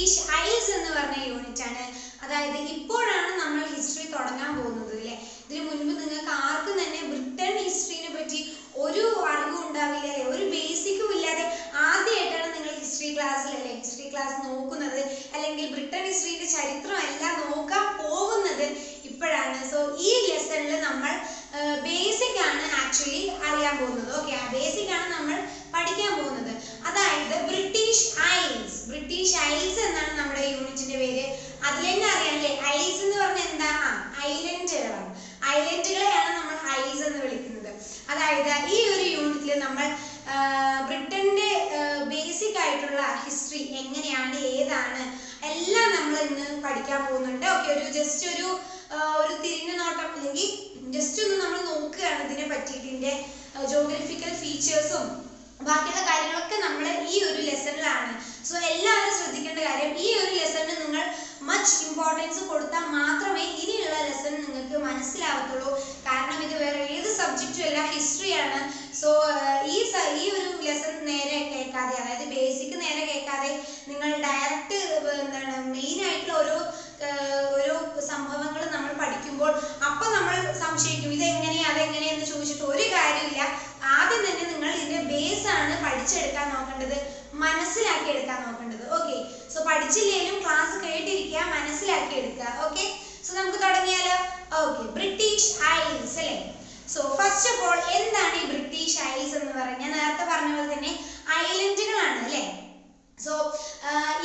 British IELTS എന്ന് പറഞ്ഞ unit ആണ്. അതായത് ഇപ്പോഴാണ് നമ്മൾ ഹിസ്റ്ററി തുടങ്ങാൻ പോകുന്നത് അല്ലേ. ഇതിനു മുൻപ് നിങ്ങൾക്ക് ആർക്കും തന്നെ ബ്രിട്ടൻ ഹിസ്റ്ററിനെ പറ്റി ഒരു അറിവും ഉണ്ടാവില്ല അല്ലെ, ഒരു ബേസിക്കും ഇല്ലാതെ ആദ്യമായിട്ടാണ് നിങ്ങൾ ഹിസ്റ്ററി ക്ലാസ് നോക്കുന്നത്, അല്ലെങ്കിൽ ബ്രിട്ടൻ ഹിസ്റ്ററിയുടെ ചരിത്രം എല്ലാം നോക്കാൻ പോകുന്നത് ഇപ്പോഴാണ്. സോ ഈ ലെസണിൽ നമ്മൾ ബേസിക് ആണ് ആക്ച്വലി അറിയാൻ പോകുന്നത്. ഓക്കെ, ആ ബേസിക് ആണ് നമ്മൾ പഠിക്കാൻ പോകുന്നത്. അതായത് ബ്രിട്ടീഷ് ഐൽസ് എന്നാണ് നമ്മുടെ യൂണിറ്റിന്റെ പേര്. അതിൽ തന്നെ അറിയാല്ലേ, ഐൽസ് എന്ന് പറഞ്ഞാൽ എന്താ? ഐലൻഡുകളാണ്. ഐലൻഡുകളെയാണ് നമ്മൾ ഐൽസ് എന്ന് വിളിക്കുന്നത്. അതായത് ഈ ഒരു യൂണിറ്റിൽ നമ്മൾ ബ്രിട്ടന്റെ ബേസിക് ആയിട്ടുള്ള ഹിസ്റ്ററി എങ്ങനെയാണ്, ഏതാണ് എല്ലാം നമ്മൾ ഇന്ന് പഠിക്കാൻ പോകുന്നുണ്ട്. ഓക്കെ, ജസ്റ്റ് ഒരു തിരിഞ്ഞ നോട്ടം അല്ലെങ്കിൽ ജസ്റ്റ് ഒന്ന് നമ്മൾ നോക്കുകയാണ് ഇതിനെ പറ്റിയിട്ട്, ഇതിന്റെ ജോഗ്രഫിക്കൽ ഫീച്ചേഴ്സും ബാക്കിയുള്ള കാര്യങ്ങളൊക്കെ നമ്മൾ ഈ ഒരു ലെസണിലാണ്. സോ എല്ലാവരും ശ്രദ്ധിക്കേണ്ട കാര്യം, ഈ ഒരു ലെസണിന് നിങ്ങൾ മച്ച് ഇമ്പോർട്ടൻസ് കൊടുത്താൽ മാത്രമേ ഇനിയുള്ള ലെസൺ നിങ്ങൾക്ക് മനസ്സിലാവത്തുള്ളൂ. കാരണം ഇത് വേറെ ഏത് സബ്ജക്റ്റും അല്ല, ഹിസ്റ്ററിയാണ്. സോ ഈ ഒരു ലെസൺ നേരെ കേൾക്കാതെ, അതായത് ബേസിക് നേരെ കേൾക്കാതെ നിങ്ങൾ ഡയറക്റ്റ് എന്താണ് മെയിൻ ആയിട്ടുള്ള ഓരോ സംഭവങ്ങൾ നമ്മൾ പഠിക്കുമ്പോൾ അപ്പൊ നമ്മൾ സംശയിക്കും ഇതെങ്ങനെയാ അതെങ്ങനെയെന്ന് ചോദിച്ചിട്ട് ഒരു കാര്യമില്ല. ആദ്യം തന്നെ നിങ്ങൾ ഇതിന്റെ ബേസ് ആണ് പഠിച്ചെടുക്കാൻ നോക്കേണ്ടത്, മനസ്സിലാക്കി എടുക്കാൻ നോക്കേണ്ടത്. ഓക്കെ, സോ പഠിച്ചില്ലെങ്കിലും ക്ലാസ് കേട്ടിരിക്കുക, മനസ്സിലാക്കി എടുക്കുക. ഓക്കെ, സോ നമുക്ക് തുടങ്ങിയാലോ. ഓക്കെ, ബ്രിട്ടീഷ് ഐൽസ് അല്ലേ. സോ ഫസ്റ്റ് ഓഫ് ഓൾ എന്താണ് ഈ ബ്രിട്ടീഷ് ഐൽസ് എന്ന് പറഞ്ഞാൽ, ഞാൻ നേരത്തെ പറഞ്ഞ പോലെ തന്നെ ഐലൻഡുകളാണ് അല്ലേ. സോ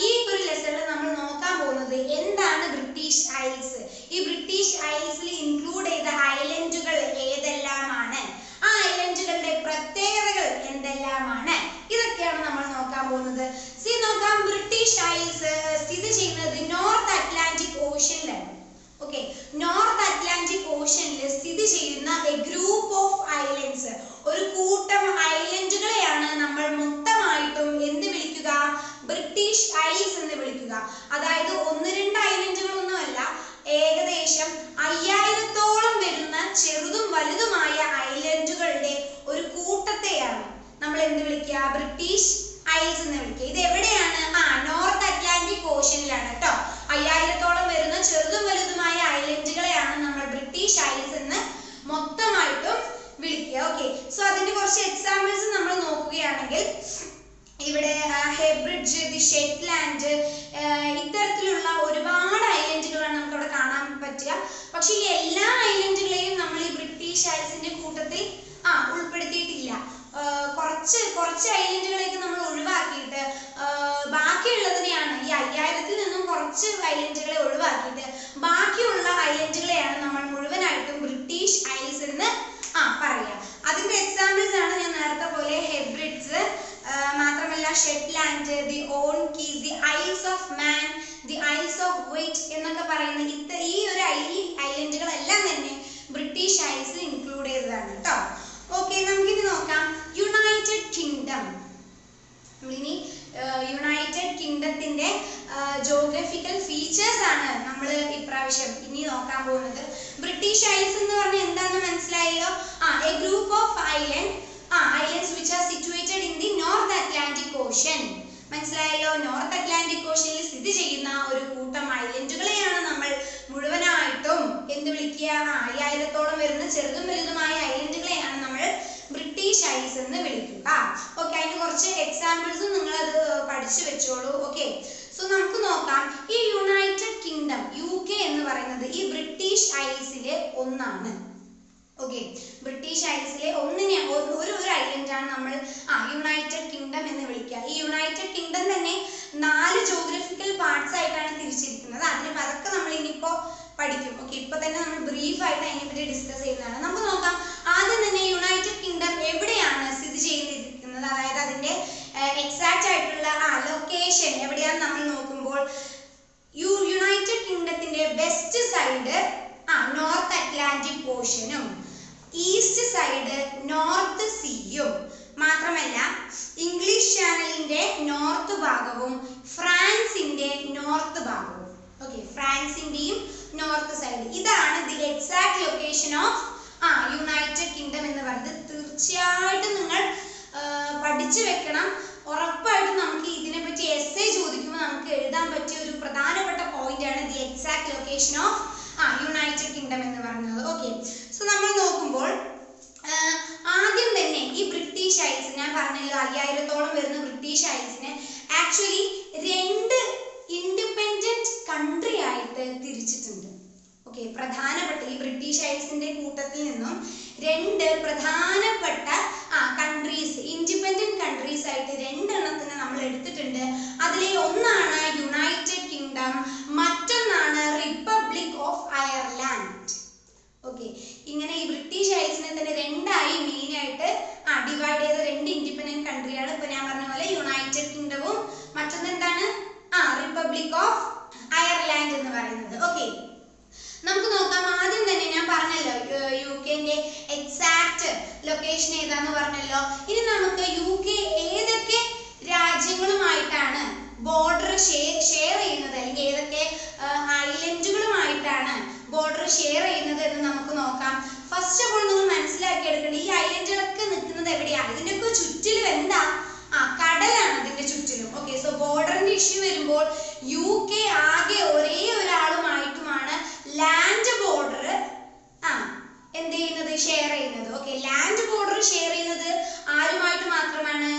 ഈ ഒരു ലെസണിൽ നമ്മൾ നോക്കാൻ പോകുന്നത് എന്താണ് ബ്രിട്ടീഷ് ഐൽസ്. ഈ ബ്രിട്ടീഷ് ഐൽസിൽ ഇൻക്ലൂഡ് ചെയ്ത ഐലൻഡുകൾ ഏതെല്ലാമാണ്, ആ ഐലൻഡുകളുടെ പ്രത്യേകതകൾ എന്തെല്ലാമാണ്, ഇതൊക്കെയാണ് നമ്മൾ നോക്കാൻ പോകുന്നത്. നോക്കാം, ബ്രിട്ടീഷ് ഐൽസ് സ്ഥിതി ചെയ്യുന്നത് നോർത്ത് അറ്റ്ലാന്റിക് ഓഷ്യനിലാണ്. ഓക്കെ, നോർത്ത് അറ്റ്ലാന്റിക് ഓഷ്യനിൽ സ്ഥിതി ചെയ്യുന്ന എ ഗ്രൂപ്പ് ഓഫ് ഐലൻഡ്സ്, ഒരു കൂട്ടം ഐലൻഡുകളെയാണ് നമ്മൾ മൊത്തമായിട്ടും എന്ത് വിളിക്കുക, ബ്രിട്ടീഷ് ഐൽസ് എന്ന് വിളിക്കുക. അതായത് 1-2 ഐലൻഡുകളൊന്നുമല്ല, ഏകദേശം 5000-ഓളം വരുന്ന ചെറുതും വലുതുമായ ഐലൻഡുകളുടെ ഒരു കൂട്ടത്തെയാണ് നമ്മൾ എന്ത് വിളിക്കുക, ബ്രിട്ടീഷ് ഐൽസ് എന്ന് വിളിക്കുക. ഇത് എവിടെയാണ്? നോർത്ത് അറ്റ്ലാന്റിക് ഓഷ്യനിലാണ് കേട്ടോ. 5000-ഓളം വരുന്ന ചെറുതും വലുതുമായ ഐലൻഡുകളെയാണ് നമ്മൾ ബ്രിട്ടീഷ് ഐൽസ് എന്ന് മൊത്തമായിട്ടും വിളിക്കുക. ഓക്കെ, സോ അതിന്റെ കുറച്ച് എക്സാമ്പിൾസ് നമ്മൾ നോക്കുകയാണെങ്കിൽ ഇവിടെ ഹെബ്രിഡ്ജ്, ദി ഷെറ്റ്ലാൻഡ്, ഇത്തരത്തിലുള്ള ഒരുപാട് ഐലൻഡുകളാണ് നമുക്ക് അവിടെ കാണാൻ പറ്റുക. പക്ഷെ ഈ എല്ലാ ഐലൻഡുകളെയും നമ്മൾ ഈ ബ്രിട്ടീഷ് ഐൽസിന്റെ കൂട്ടത്തിൽ ഉൾപ്പെടുത്തിയിട്ടില്ല. കുറച്ച് ഐലൻഡുകളെയൊക്കെ നമ്മൾ ഒഴിവാക്കിയിട്ട് ബാക്കിയുള്ളതിനെയാണ്, ഈ 5000-ൽ നിന്നും കുറച്ച് ഐലൻഡുകളെ ഒഴിവാക്കിയിട്ട് ബാക്കിയുള്ള ഐലൻഡുകളെയാണ് നമ്മൾ മുഴുവനായിട്ടും ബ്രിട്ടീഷ് ഐൽസ് എന്ന് പറയാം. അതിന്റെ എക്സാമ്പിൾസ് ആണ് ഞാൻ നേരത്തെ പോലെ ഹെബ്രിഡ്സ്, മാത്രമല്ല Shetland, the on keys, the IELTS of man, the IELTS of white എന്നൊക്കെ പറയുന്ന ഈ ഒരു ഐലൻഡുകളെല്ലാം തന്നെ ബ്രിട്ടീഷ് ഐൽസിൽ ഇൻക്ലൂഡ് ചെയ്തതാണ് കേട്ടോ. ഓക്കെ, നമുക്കിനി നോക്കാം യുണൈറ്റഡ് കിങ്ഡം. നമ്മളിനി യുണൈറ്റഡ് കിങ്ഡത്തിന്റെ ജോഗ്രഫിക്കൽ ഫീച്ചേഴ്സ് ആണ് നമ്മൾ ഇപ്രാവശ്യം ഇനി നോക്കാൻ പോകുന്നത്. ബ്രിട്ടീഷ് ഐൽസ് എന്ന് പറഞ്ഞാൽ എന്താണെന്ന് മനസ്സിലായല്ലോ. A group of islands which are situated in the North Atlantic Ocean. മനസ്സിലായല്ലോ, നോർത്ത് അറ്റ്ലാന്റിക് ഓഷ്യനിൽ സ്ഥിതി ചെയ്യുന്ന ഒരു കൂട്ടം ഐലൻഡുകളെയാണ് നമ്മൾ മുഴുവനായിട്ടും എന്ത് വിളിക്കുക, 5000-ഓളം വരുന്ന ചെറുതും വലുതുമായ ഐലൻഡുകളെയാണ് നമ്മൾ ബ്രിട്ടീഷ് ഐൽസ് എന്ന് വിളിക്കുക. ഓക്കെ, അതിന് കുറച്ച് എക്സാമ്പിൾസും നിങ്ങൾ അത് പഠിച്ചു വെച്ചോളൂ. ഓക്കെ, സോ നമുക്ക് നോക്കാം. ഈ യുണൈറ്റഡ് കിങ്ഡം UK എന്ന് പറയുന്നത് ഈ ബ്രിട്ടീഷ് ഐൽസിലെ ഒന്നാണ്. ഓക്കെ, ബ്രിട്ടീഷ് ഐൽസിലെ ഒരു ഐലൻഡാണ് നമ്മൾ യുണൈറ്റഡ് കിങ്ഡം എന്ന് വിളിക്കുക. ഈ യുണൈറ്റഡ് കിങ്ഡം തന്നെ 4 ജോഗ്രഫിക്കൽ പാർട്സ് ആയിട്ടാണ് തിരിച്ചിരിക്കുന്നത്. അതൊക്കെ നമ്മൾ ഇനിയിപ്പോ പഠിക്കും. ഓക്കെ, ഇപ്പൊ തന്നെ നമ്മൾ ബ്രീഫ് ആയിട്ട് അതിനെപ്പറ്റി ഡിസ്കസ് ചെയ്യുന്നതാണ്. നമുക്ക് നോക്കാം. ആദ്യം തന്നെ യുണൈറ്റഡ് കിങ്ഡം എവിടെയാണ് സ്ഥിതി ചെയ്തിരിക്കുന്നത്, അതായത് അതിന്റെ എക്സാക്റ്റ് ആയിട്ടുള്ള ലൊക്കേഷൻ എവിടെയാണെന്ന് നമ്മൾ നോക്കുമ്പോൾ യുണൈറ്റഡ് കിങ്ഡത്തിന്റെ വെസ്റ്റ് സൈഡ് നോർത്ത് അറ്റ്ലാന്റിക് ഓഷ്യനും ഈസ്റ്റ് സൈഡ് നോർത്ത് സീയും, മാത്രമല്ല ഇംഗ്ലീഷ് ചാനലിന്റെ നോർത്ത് ഭാഗവും ഫ്രാൻസിന്റെ നോർത്ത് ഭാഗവും. ഓക്കെ, ഫ്രാൻസിന്റെയും നോർത്ത് സൈഡ്, ഇതാണ് the exact location of United Kingdom എന്ന് പറയുന്നത്. തീർച്ചയായിട്ടും നിങ്ങൾ പഠിച്ചു വെക്കണം. ഉറപ്പായിട്ടും നമുക്ക് ഇതിനെപ്പറ്റി എസ്സേ ചോദിക്കുമ്പോൾ നമുക്ക് എഴുതാൻ പറ്റിയ ലൊക്കേഷൻ ഓഫ് യുണൈറ്റഡ് കിങ്ഡം എന്ന് പറയുന്നത്. ഓക്കെ, സോ നമ്മൾ നോക്കുമ്പോൾ ആദ്യം തന്നെ ഈ ബ്രിട്ടീഷ് ഐൽസ്, ഞാൻ പറഞ്ഞല്ലോ 5000-ഓളം വരുന്ന ബ്രിട്ടീഷ് ഐൽസിനെ ആക്ച്വലി 2 ഇൻഡിപെൻഡന്റ് കൺട്രി ആയിട്ട് തിരിച്ചിട്ടുണ്ട്. ഓക്കെ, പ്രധാനപ്പെട്ട ഈ ബ്രിട്ടീഷ് ഐൽസിന്റെ കൂട്ടത്തിൽ നിന്നും 2 പ്രധാനപ്പെട്ട കൺട്രീസ്, ഇൻഡിപെൻഡന്റ് കൺട്രീസ് ആയിട്ട് 2 എണ്ണത്തിനെ നമ്മൾ എടുത്തിട്ടുണ്ട്. അതിലെ ഒന്നാണ് യുണൈറ്റഡ് കിങ്ഡം, മറ്റൊന്നാണ് റിപ്പബ്ലിക് ഓഫ് അയർലാൻഡ്. ഓക്കെ, ഇങ്ങനെ ഈ ബ്രിട്ടീഷ് ഐൽസിനെ തന്നെ 2ആയി മെയിൻ ആയിട്ട് ഡിവൈഡ് ചെയ്ത 2 ഇൻഡിപെൻഡന്റ് കൺട്രിയാണ്. ഇപ്പൊ ഞാൻ പറഞ്ഞ പോലെ യുണൈറ്റഡ് കിങ്ഡവും മറ്റൊന്ന് എന്താണ് റിപ്പബ്ലിക് ഓഫ് അയർലാൻഡ് എന്ന് പറയുന്നത്. ഓക്കെ, നമുക്ക് നോക്കാം. ആദ്യം തന്നെ ഞാൻ പറഞ്ഞല്ലോ യുകെന്റെ എക്സാക്ട് ലൊക്കേഷൻ ഏതാന്ന് പറഞ്ഞല്ലോ. ഇനി നമുക്ക് യുകെ ഏതൊക്കെ രാജ്യങ്ങളുമായിട്ടാണ് ബോർഡർ ഷെയർ ചെയ്യുന്നത്, അല്ലെങ്കിൽ ഏതൊക്കെ ഐലൻഡുകളുമായിട്ടാണ് ബോർഡർ ഷെയർ ചെയ്യുന്നത് എന്ന് നമുക്ക് നോക്കാം. ഫസ്റ്റ് ഓഫ് ഓൾ നിങ്ങൾ മനസ്സിലാക്കി എടുക്കേണ്ടത് ഈ ഐലൻഡുകളൊക്കെ നിൽക്കുന്നത് എവിടെയാണ്? ഇതിന്റെയൊക്കെ ചുറ്റിലും എന്താ? കടലാണ് ഇതിന്റെ ചുറ്റിലും. ഓക്കെ, സോ ബോർഡറിന്റെ ഇഷ്യൂ വരുമ്പോൾ യുകെ ആകെ ഒരേ ഒരാളുമായിട്ടുമാണ് ലാൻഡ് ബോർഡർ എന്ത് ചെയ്യുന്നത്, ഷെയർ ചെയ്യുന്നത്. ഓക്കെ, ലാൻഡ് ബോർഡർ ഷെയർ ചെയ്യുന്നത് ആരുമായിട്ട് മാത്രമാണ്?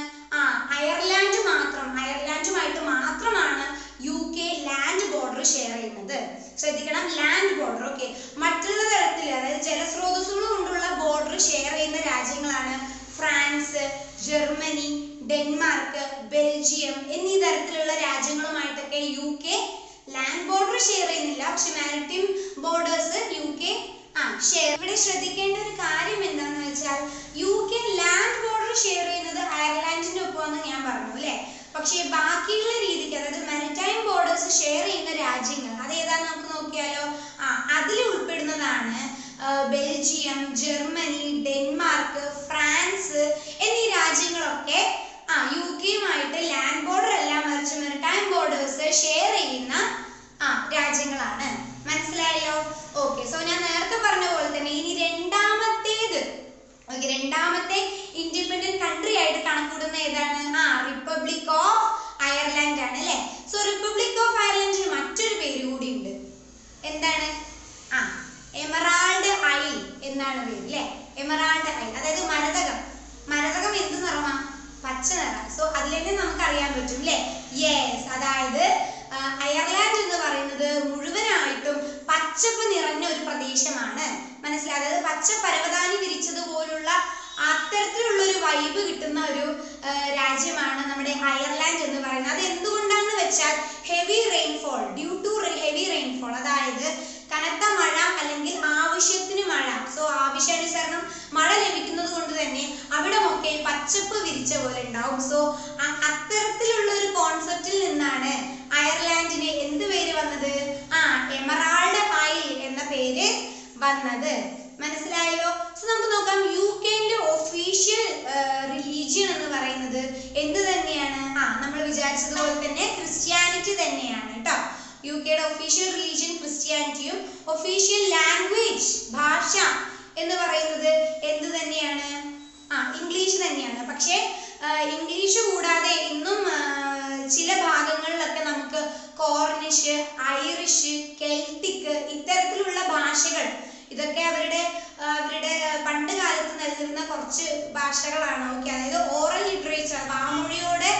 അയർലാൻഡുമായിട്ട് മാത്രമാണ് യുകെ ലാൻഡ് ബോർഡർ ഷെയർ ചെയ്യുന്നത്. ശ്രദ്ധിക്കണം, ലാൻഡ് ബോർഡർ. ഓക്കെ, മറ്റുള്ള തരത്തിൽ അതായത് ജലസ്രോതസ്സുകൾ കൊണ്ടുള്ള ബോർഡർ ഷെയർ ചെയ്യുന്ന രാജ്യങ്ങളാണ് ഫ്രാൻസ്, ജർമ്മനി, ഡെൻമാർക്ക്, ബെൽജിയം എന്നീ തരത്തിലുള്ള രാജ്യങ്ങളുമായിട്ടൊക്കെ യുകെ ലാൻഡ് ബോർഡർ ഷെയർ ചെയ്യുന്നില്ല. പക്ഷെ മാരിടൈം ബോർഡേഴ്സ് യുകെ ഷെയർ. ഇവിടെ ശ്രദ്ധിക്കേണ്ട ഒരു കാര്യം എന്താണെന്ന് വെച്ചാൽ യുകെ ലാൻഡ് ബോർഡർ ഷെയർ ചെയ്യുന്നത് അയർലാൻഡിന്റെ ഒപ്പമാണെന്ന് ഞാൻ പറഞ്ഞു അല്ലേ. പക്ഷേ ബാക്കിയുള്ള രീതിക്ക്, അതായത് മാരിടൈം ബോർഡേഴ്സ് ഷെയർ ചെയ്യുന്ന രാജ്യങ്ങൾ അത് ഏതാന്ന് നമുക്ക് നോക്കിയാലോ. അതിൽ ഉൾപ്പെടുന്നതാണ് ബെൽജിയം, ജർമ്മനി, ഡെൻമാർക്ക്, ഫ്രാൻസ് എന്നീ രാജ്യങ്ങളൊക്കെ യുകെയുമായിട്ട് ലാൻഡ് ബോർഡർ അല്ല മറിച്ച് മെറിടൈം ബോർഡേഴ്സ് ഷെയർ ചെയ്യുന്ന രാജ്യങ്ങളാണ്. മനസ്സിലായല്ലോ? ഓക്കെ, സോ ഞാൻ നേരത്തെ പറഞ്ഞ പോലെ തന്നെ ഇനി രണ്ടാമത്തെ ഇൻഡിപെൻഡന്റ് കൺട്രി ആയിട്ട് കണക്കൂടുന്ന ഏതാണ്? റിപ്പബ്ലിക് ഓഫ് അയർലാൻഡ് ആണ് അല്ലെ. സോ റിപ്പബ്ലിക് ഓഫ് അയർലാൻഡിന് മറ്റൊരു പേര് കൂടി ഉണ്ട്. എന്താണ്? എമറാൾഡ് ഐൽ എന്നാണ് പേര് അല്ലെ. എമറാൾഡ് ഐൽ, അതായത് മരതകം എന്ത് നിറമാ? പച്ച നിറം. സോ അതിൽ തന്നെ നമുക്ക് അറിയാൻ പറ്റും അല്ലെ. യെസ്, അതായത് അയർലാൻഡ് എന്ന് പറയുന്നത് മുഴുവനായിട്ടും പച്ചപ്പ് നിറഞ്ഞ ഒരു പ്രദേശമാണ്. മനസ്സിലായി? അതായത് പച്ച പരവതാനി വിരിച്ചതുപോലുള്ള അത്തരത്തിലുള്ള ഒരു വൈബ് കിട്ടുന്ന ഒരു രാജ്യമാണ് നമ്മുടെ അയർലാൻഡ് എന്ന് പറയുന്നത്. അത് എന്തുകൊണ്ടാണെന്ന് വെച്ചാൽ heavy rainfall, due to heavy rainfall, അതായത് കനത്ത മഴ അല്ലെങ്കിൽ ആവശ്യത്തിന് മഴ. സോ ആവശ്യാനുസരണം മഴ ലഭിക്കുന്നത് കൊണ്ട് തന്നെ അവിടെ ഒക്കെ പച്ചപ്പ് വിരിച്ച പോലെ ഉണ്ടാവും. സോ അത്തരത്തിലുള്ള ഒരു കോൺസെപ്റ്റിൽ നിന്നാണ് അയർലാൻഡിന് എന്ത് പേര് വന്നത്? എമറാൾഡ് ഐൽ എന്ന പേര് വന്നത്. മനസ്സിലായല്ലോ? സോ നമുക്ക് നോക്കാം. യുകെന്റെ ഒഫീഷ്യൽ റിലീജിയൻ എന്ന് പറയുന്നത് എന്ത് തന്നെയാണ്? നമ്മൾ വിചാരിച്ചതുപോലെ തന്നെ ക്രിസ്ത്യാനിറ്റി തന്നെയാണ് കേട്ടോ. യുകെയുടെ ഒഫീഷ്യൽ റിലീജിയൻ ക്രിസ്ത്യാനിറ്റിയും ഒഫീഷ്യൽ ലാംഗ്വേജ്, ഭാഷ എന്ന് പറയുന്നത് എന്ത് തന്നെയാണ്? ഇംഗ്ലീഷ് തന്നെയാണ്. പക്ഷേ ഇംഗ്ലീഷ് കൂടാതെ ഇന്നും ചില ഭാഗങ്ങളിലൊക്കെ നമുക്ക് കോർണിഷ്, ഐറിഷ്, കെൽറ്റിക് ഇത്തരത്തിലുള്ള ഭാഷകൾ, ഇതൊക്കെ അവരുടെ പണ്ട് കാലത്ത് നൽകുന്ന കുറച്ച് ഭാഷകളാണ്. ഓക്കെ, അതായത് ഓറൽ ലിറ്ററേച്ചർ, വാമൊഴിയോടെ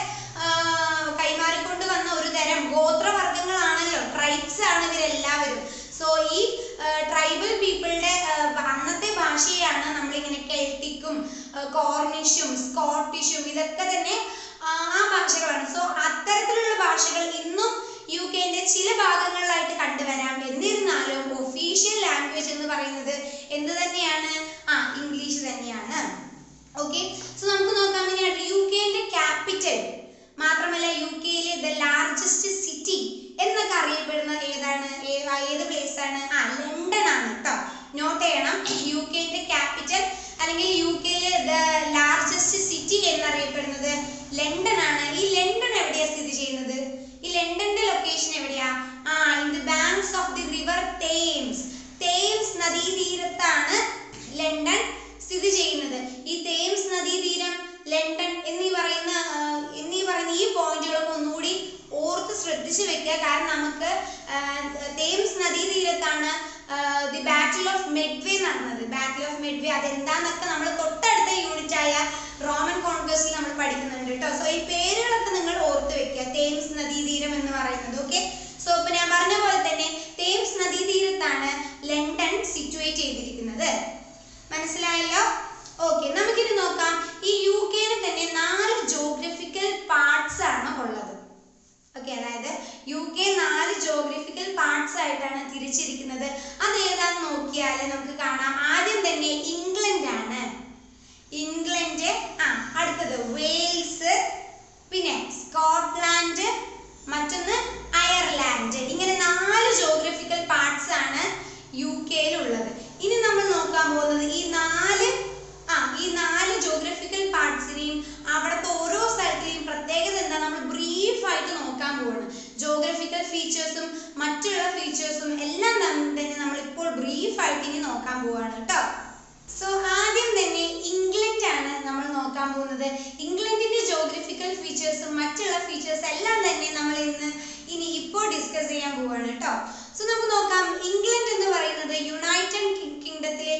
കൈമാറിക്കൊണ്ട് വന്ന ഒരു തരം ഗോത്രവർഗങ്ങളാണല്ലോ, ട്രൈബ്സ് ആണ് ഇവരെല്ലാവരും. സോ ഈ ട്രൈബൽ പീപ്പിളുടെ അന്നത്തെ ഭാഷയാണ് നമ്മളിങ്ങനെ കെൽറ്റിക്കും കോർണിഷും സ്കോട്ടിഷും ഇതൊക്കെ തന്നെ ആ ഭാഷകളാണ്. സോ അത്തരത്തിലുള്ള ഭാഷകൾ ഇന്നും യുകെന്റെ ചില ഭാഗങ്ങളിലായിട്ട് കണ്ടുവരാം. എന്നിരുന്നാലും ഒഫീഷ്യൽ ലാംഗ്വേജ് എന്ന് പറയുന്നത് എന്ത് തന്നെയാണ്? ഇംഗ്ലീഷ് തന്നെയാണ്. ഓക്കെ, സോ നമുക്ക് നോക്കാം. യുകെന്റെ ക്യാപിറ്റൽ മാത്രമല്ല യുകെയിലെ ദ ലാർജസ്റ്റ് സിറ്റി എന്നൊക്കെ അറിയപ്പെടുന്ന ഏതാണ്? ഏത് പ്ലേസ് ആണ്? ലണ്ടൻ ആണ് കേട്ടോ. നോട്ട് ചെയ്യണം. യുകെന്റെ ക്യാപിറ്റൽ അല്ലെങ്കിൽ യുകെയിലെ ദ ലാർജസ്റ്റ് സിറ്റി എന്നറിയപ്പെടുന്നത് ലണ്ടൻ ആണ്. ഈ ലണ്ടൻ എവിടെയാ സ്ഥിതി ചെയ്യുന്നത്? ഈ ലണ്ടന്റെ ലൊക്കേഷൻ എവിടെയാ? In the banks of the river Thames. Thames നദീതീരത്താണ് ലണ്ടൻ സ്ഥിതി ചെയ്യുന്നത്. ഈ തേംസ് നദീതീരം, ലണ്ടൻ എന്നീ പറയുന്ന ഈ പോയിന്റുകളൊക്കെ ഒന്നുകൂടി ഓർത്ത് ശ്രദ്ധിച്ചു വെക്കുക. കാരണം നമുക്ക് തേംസ് നദീതീരത്ത് ദി ബാറ്റിൽ ഓഫ് മെഡ്വേ നടന്നത്. ബാറ്റിൽ ഓഫ് മെഡ്വേ അതെന്താന്നൊക്കെ നമ്മൾ തൊട്ടടുത്ത യൂണിറ്റ് ആയ റോമൻ കോൺക്വസ്റ്റിൽ നമ്മൾ പഠിക്കുന്നുണ്ട് കേട്ടോ. സോ ഈ പേരുകളൊക്കെ നിങ്ങൾ ഓർത്ത് വെക്കുക. തേംസ് നദീതീരം എന്ന് പറയുന്നത്. ഓക്കെ, സോ ഇപ്പൊ ഞാൻ പറഞ്ഞ പോലെ തന്നെ തേംസ് നദീതീരത്താണ് ലണ്ടൻ സിറ്റുവേറ്റ് ചെയ്തിരിക്കുന്നത്. മനസ്സിലായല്ലോ? ഓക്കെ, നമുക്കിനി നോക്കാം. ഈ UK-ന് തന്നെ 4 ജോഗ്രഫിക്കൽ പാർട്സ് ആണ് ഉള്ളത്. ഓക്കെ, അതായത് UK 4 ജോഗ്രഫിക്കൽ പാർട്സ് ആയിട്ടാണ് തിരിച്ചിരിക്കുന്നത്. അത് ഏതാണെന്ന് നോക്കിയാൽ നമുക്ക് കാണാം. ആദ്യം തന്നെ ഇംഗ്ലണ്ട് ആണ്. ഇംഗ്ലണ്ട്, അടുത്തത് വെയിൽസ്, പിന്നെ സ്കോട്ട്ലാൻഡ്, മറ്റൊന്ന് അയർലാൻഡ്. ഇങ്ങനെ 4 ജോഗ്രഫിക്കൽ പാർട്സ് ആണ് UK-യിൽ ഉള്ളത്. ഇനി നമ്മൾ നോക്കാൻ പോകുന്നത് ഈ 4 ജോഗ്രഫിക്കൽ പാർട്സിനെയും അവിടുത്തെ ഓരോ സ്ഥലത്തെയും പ്രത്യേകത എന്താ നമ്മൾ ബ്രീഫ് ആയിട്ട് നോക്കാൻ പോവാണ്. ജോഗ്രഫിക്കൽ ഫീച്ചേഴ്സും മറ്റുള്ള ഫീച്ചേഴ്സും എല്ലാം തന്നെ നമ്മൾ ഇപ്പോൾ ബ്രീഫ് ആയിട്ട് ഇനി നോക്കാൻ പോവാണ് കേട്ടോ. സോ ആദ്യം തന്നെ ഇംഗ്ലണ്ട് ആണ് നമ്മൾ നോക്കാൻ പോകുന്നത്. ഇംഗ്ലണ്ടിന്റെ ജോഗ്രഫിക്കൽ ഫീച്ചേഴ്സും മറ്റുള്ള ഫീച്ചേഴ്സ് എല്ലാം തന്നെ നമ്മൾ ഇനി ഇപ്പോൾ ഡിസ്കസ് ചെയ്യാൻ പോവാണ് കേട്ടോ. സോ നമുക്ക് നോക്കാം. ഇംഗ്ലണ്ട് എന്ന് പറയുന്നത് യുണൈറ്റഡ് കിങ്ഡത്തിലെ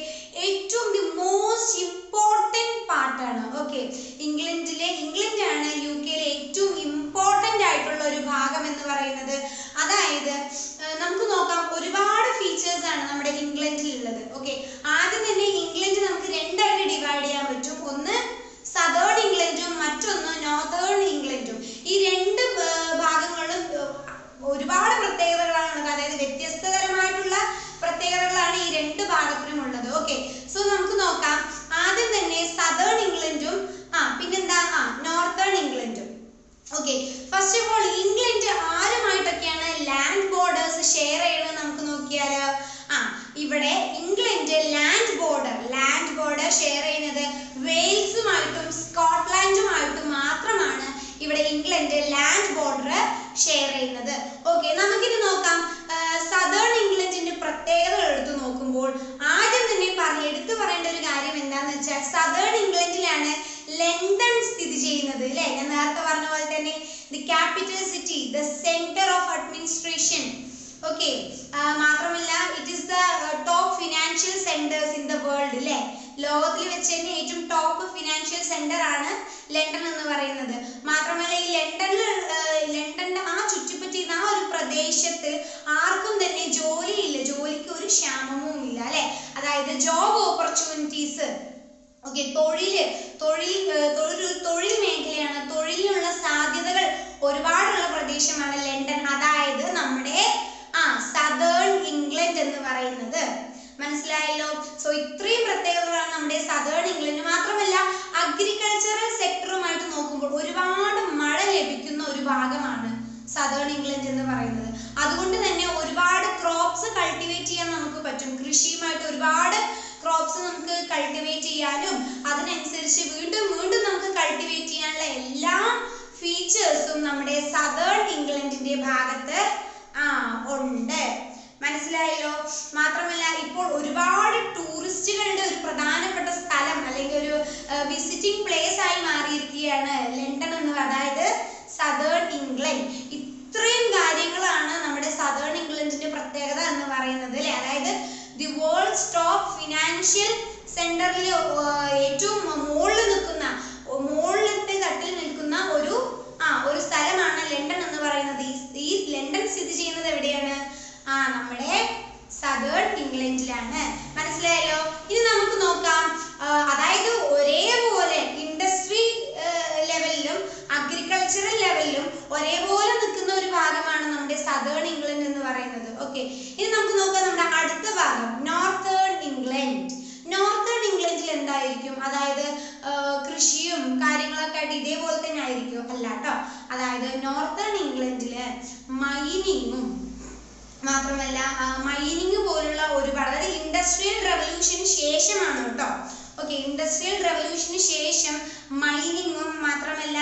ഏറ്റവും ദി മോസ്റ്റ് ഇമ്പോർട്ടന്റ് പാർട്ടാണ്. ഓക്കെ, ഇംഗ്ലണ്ട് ആണ് UK-യിലെ ഏറ്റവും ഇമ്പോർട്ടന്റ് ആയിട്ടുള്ള ഒരു ഭാഗം എന്ന് പറയുന്നത്. അതായത് നമുക്ക് നോക്കാം, ഒരുപാട് ഫീച്ചേഴ്സ് ആണ് നമ്മുടെ ഇംഗ്ലണ്ടിൽ ഉള്ളത്. ഓക്കെ, ആദ്യം തന്നെ ഇംഗ്ലണ്ട് നമുക്ക് രണ്ടായിട്ട് ഡിവൈഡ് ചെയ്യാൻ പറ്റും. ഒന്ന് സദേൺ ഇംഗ്ലണ്ടും മറ്റൊന്ന് നോർത്തേൺ ഇംഗ്ലണ്ടും. ഈ രണ്ട് ഭാഗങ്ങളിലും ഒരുപാട് പ്രത്യേകതകളാണ് ഉള്ളത്. അതായത് വ്യത്യസ്തതരമായിട്ടുള്ള പ്രത്യേകതകളാണ് ഈ രണ്ട് ഭാഗത്തിലും ഉള്ളത്. ഓക്കെ, സോ നമുക്ക് നോക്കാം. ആദ്യം തന്നെ സദേൺ ഇംഗ്ലണ്ടും പിന്നെന്താ നോർത്തേൺ ഇംഗ്ലണ്ടും. Okay, first of all England ആരുമായിട്ടൊക്കെയാണ് ലാൻഡ് ബോർഡേഴ്സ് ഷെയർ ചെയ്യണമെന്ന് നമുക്ക് നോക്കിയാലോ. ഇവിടെ ഇംഗ്ലണ്ട് ലാൻഡ് ബോർഡർ ഷെയർ ചെയ്യുന്നത് വെയിൽസുമായിട്ടും സ്കോട്ട്ലാൻഡുമായിട്ടും മാത്രമാണ്. ഇവിടെ ഇംഗ്ലണ്ട് ലാൻഡ് ബോർഡർ ഷെയർ ചെയ്യുന്നത്. ഓക്കെ, നമുക്കിനി നോക്കാം. സദേൺ ഇംഗ്ലണ്ടിന്റെ പ്രത്യേകതകൾ എടുത്തു നോക്കുമ്പോൾ ആദ്യം തന്നെ എടുത്തു പറയേണ്ട ഒരു കാര്യം എന്താന്ന് വെച്ചാൽ സദേൺ ഇംഗ്ലണ്ടിലാണ് ലണ്ടൻ സ്ഥിതി ചെയ്യുന്നത് അല്ലേ. ഞാൻ നേരത്തെ പറഞ്ഞ പോലെ തന്നെ the capital city, the centre of administration. Okay, മാത്രമല്ല it is the top financial centres in the world അല്ലേ. ലോകത്തിൽ വെച്ച് തന്നെ ഏറ്റവും ടോപ്പ് ഫിനാൻഷ്യൽ സെന്റർ ആണ് ലണ്ടൻ എന്ന് പറയുന്നത്. മാത്രമല്ല ഈ ലണ്ടന്റെ ചുറ്റിപ്പറ്റിയിരുന്ന ഒരു പ്രദേശത്ത് ആർക്കും തന്നെ ജോലിയില്ല, ജോലിക്ക് ഒരു ക്ഷാമവും ഇല്ല അല്ലെ. അതായത് ജോബ് ഓപ്പർച്യൂണിറ്റീസ്, ഓക്കെ, തൊഴിൽ മേഖലയാണ്, തൊഴിലിനുള്ള സാധ്യതകൾ ഒരുപാടുള്ള പ്രദേശമാണ് ലണ്ടൻ. അതായത് നമ്മുടെ സദേൺ ഇംഗ്ലണ്ട് എന്ന് പറയുന്നത്. മനസ്സിലായല്ലോ? സോ ഇത്രയും പ്രത്യേകതകളാണ് നമ്മുടെ സദേൺ ഇംഗ്ലണ്ട്. മാത്രമല്ല അഗ്രികൾച്ചറൽ സെക്ടറുമായിട്ട് നോക്കുമ്പോൾ ഒരുപാട് മഴ ലഭിക്കുന്ന ഒരു ഭാഗമാണ് സദേൺ ഇംഗ്ലണ്ട് എന്ന് പറയുന്നത്. അതുകൊണ്ട് തന്നെ ഒരുപാട് ക്രോപ്സ് കൾട്ടിവേറ്റ് ചെയ്യാൻ നമുക്ക് പറ്റും. കൃഷിയുമായിട്ട് ഒരുപാട് ക്രോപ്സ് നമുക്ക് കൾട്ടിവേറ്റ് ചെയ്യാനും അതിനനുസരിച്ച് വീണ്ടും നമുക്ക് കൾട്ടിവേറ്റ് ചെയ്യാനുള്ള എല്ലാ ഫീച്ചേഴ്സും നമ്മുടെ സദേൺ ഇംഗ്ലണ്ടിന്റെ ഭാഗത്ത് ഉണ്ട്. മനസ്സിലായല്ലോ? മാത്രമല്ല ഇപ്പോൾ ഒരുപാട് ടൂറിസ്റ്റുകളുടെ ഒരു പ്രധാനപ്പെട്ട സ്ഥലം അല്ലെങ്കിൽ ഒരു വിസിറ്റിംഗ് പ്ലേസ് ആയി മാറിയിരിക്കുകയാണ് ലണ്ടൻ എന്ന്, അതായത് സദേൺ ഇംഗ്ലണ്ട്. ഇത്രയും കാര്യങ്ങളാണ് നമ്മുടെ സദേൺ ഇംഗ്ലണ്ടിന്റെ പ്രത്യേകത എന്ന് പറയുന്നത് അല്ലെ. അതായത് ദി വേൾഡ്സ് ടോപ്പ് ഫിനാൻഷ്യൽ സെന്ററിൽ ഏറ്റവും മുകളിലത്തെ തട്ടിൽ നിൽക്കുന്ന ഒരു സ്ഥലമാണ് ലണ്ടൻ എന്ന് പറയുന്നത്. ഈ ലണ്ടൻ സ്ഥിതി ചെയ്യുന്നത് എവിടെയാണ്? നമ്മുടെ സദേൺ ഇംഗ്ലണ്ടിലാണ്. മനസ്സിലായല്ലോ? ഇനി നമുക്ക് നോക്കാം. അതായത് ഒരേപോലെ ഇൻഡസ്ട്രി ലെവലിലും അഗ്രികൾച്ചറൽ ലെവലിലും ഒരേപോലെ നിൽക്കുന്ന ഒരു ഭാഗമാണ് നമ്മുടെ സദേൺ ഇംഗ്ലണ്ട് എന്ന് പറയുന്നത്. ഓക്കെ, ഇനി നമുക്ക് നോക്കാം നമ്മുടെ അടുത്ത ഭാഗം നോർത്തേൺ ഇംഗ്ലണ്ട്. നോർത്തേൺ ഇംഗ്ലണ്ടിൽ എന്തായിരിക്കും? അതായത് കൃഷിയും കാര്യങ്ങളൊക്കെ ആയിട്ട് ഇതേപോലെ തന്നെ ആയിരിക്കും? അല്ല കേട്ടോ. അതായത് നോർത്തേൺ ഇംഗ്ലണ്ടില് മൈനിങ്ങും മാത്രമല്ല മൈനിങ് പോലുള്ള ഒരുപാട്, അതായത് ഇൻഡസ്ട്രിയൽ റെവല്യൂഷന് ശേഷമാണ് കേട്ടോ. ഓക്കെ, ഇൻഡസ്ട്രിയൽ റെവല്യൂഷന് ശേഷം മൈനിങ്ങും മാത്രമല്ല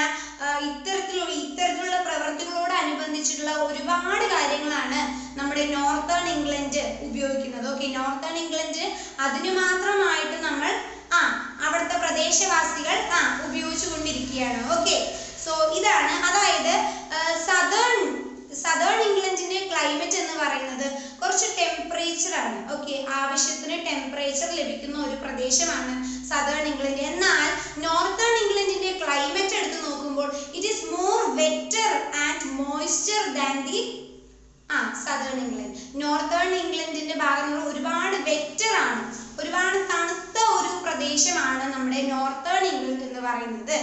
ഇത്തരത്തിലുള്ള പ്രവർത്തികളോട് അനുബന്ധിച്ചിട്ടുള്ള ഒരുപാട് കാര്യങ്ങളാണ് നമ്മുടെ നോർത്തേൺ ഇംഗ്ലണ്ട് ഉപയോഗിക്കുന്നത്. ഓക്കെ, നോർത്തേൺ ഇംഗ്ലണ്ട് അതിന് മാത്രമായിട്ട് നമ്മൾ അവിടുത്തെ പ്രദേശവാസികൾ ഉപയോഗിച്ചു കൊണ്ടിരിക്കുകയാണ്. ഓക്കെ, സോ ഇതാണ്. അതായത് സദേൺ ഇംഗ്ലണ്ടിന്റെ ക്ലൈമറ്റ് എന്ന് പറയുന്നത് കുറച്ച് ടെമ്പറേച്ചർ ടെമ്പറേച്ചർ ആണ്. ഓക്കെ, ആവശ്യത്തിന് ടെമ്പറേച്ചർ ലഭിക്കുന്ന ഒരു പ്രദേശമാണ് സദേൺ ഇംഗ്ലണ്ട്. എന്നാൽ നോർത്തേൺ ഇംഗ്ലണ്ടിന്റെ ക്ലൈമറ്റ് എടുത്ത് നോക്കുമ്പോൾ it is more wetter and moisture than the southern England. Northern ഇംഗ്ലണ്ടിന്റെ ഭാഗങ്ങൾ ഒരുപാട് വെറ്റർ ആണ്, ഒരുപാട് തണുത്ത ഒരു പ്രദേശമാണ് നമ്മുടെ നോർത്തേൺ ഇംഗ്ലണ്ട് എന്ന് പറയുന്നത്.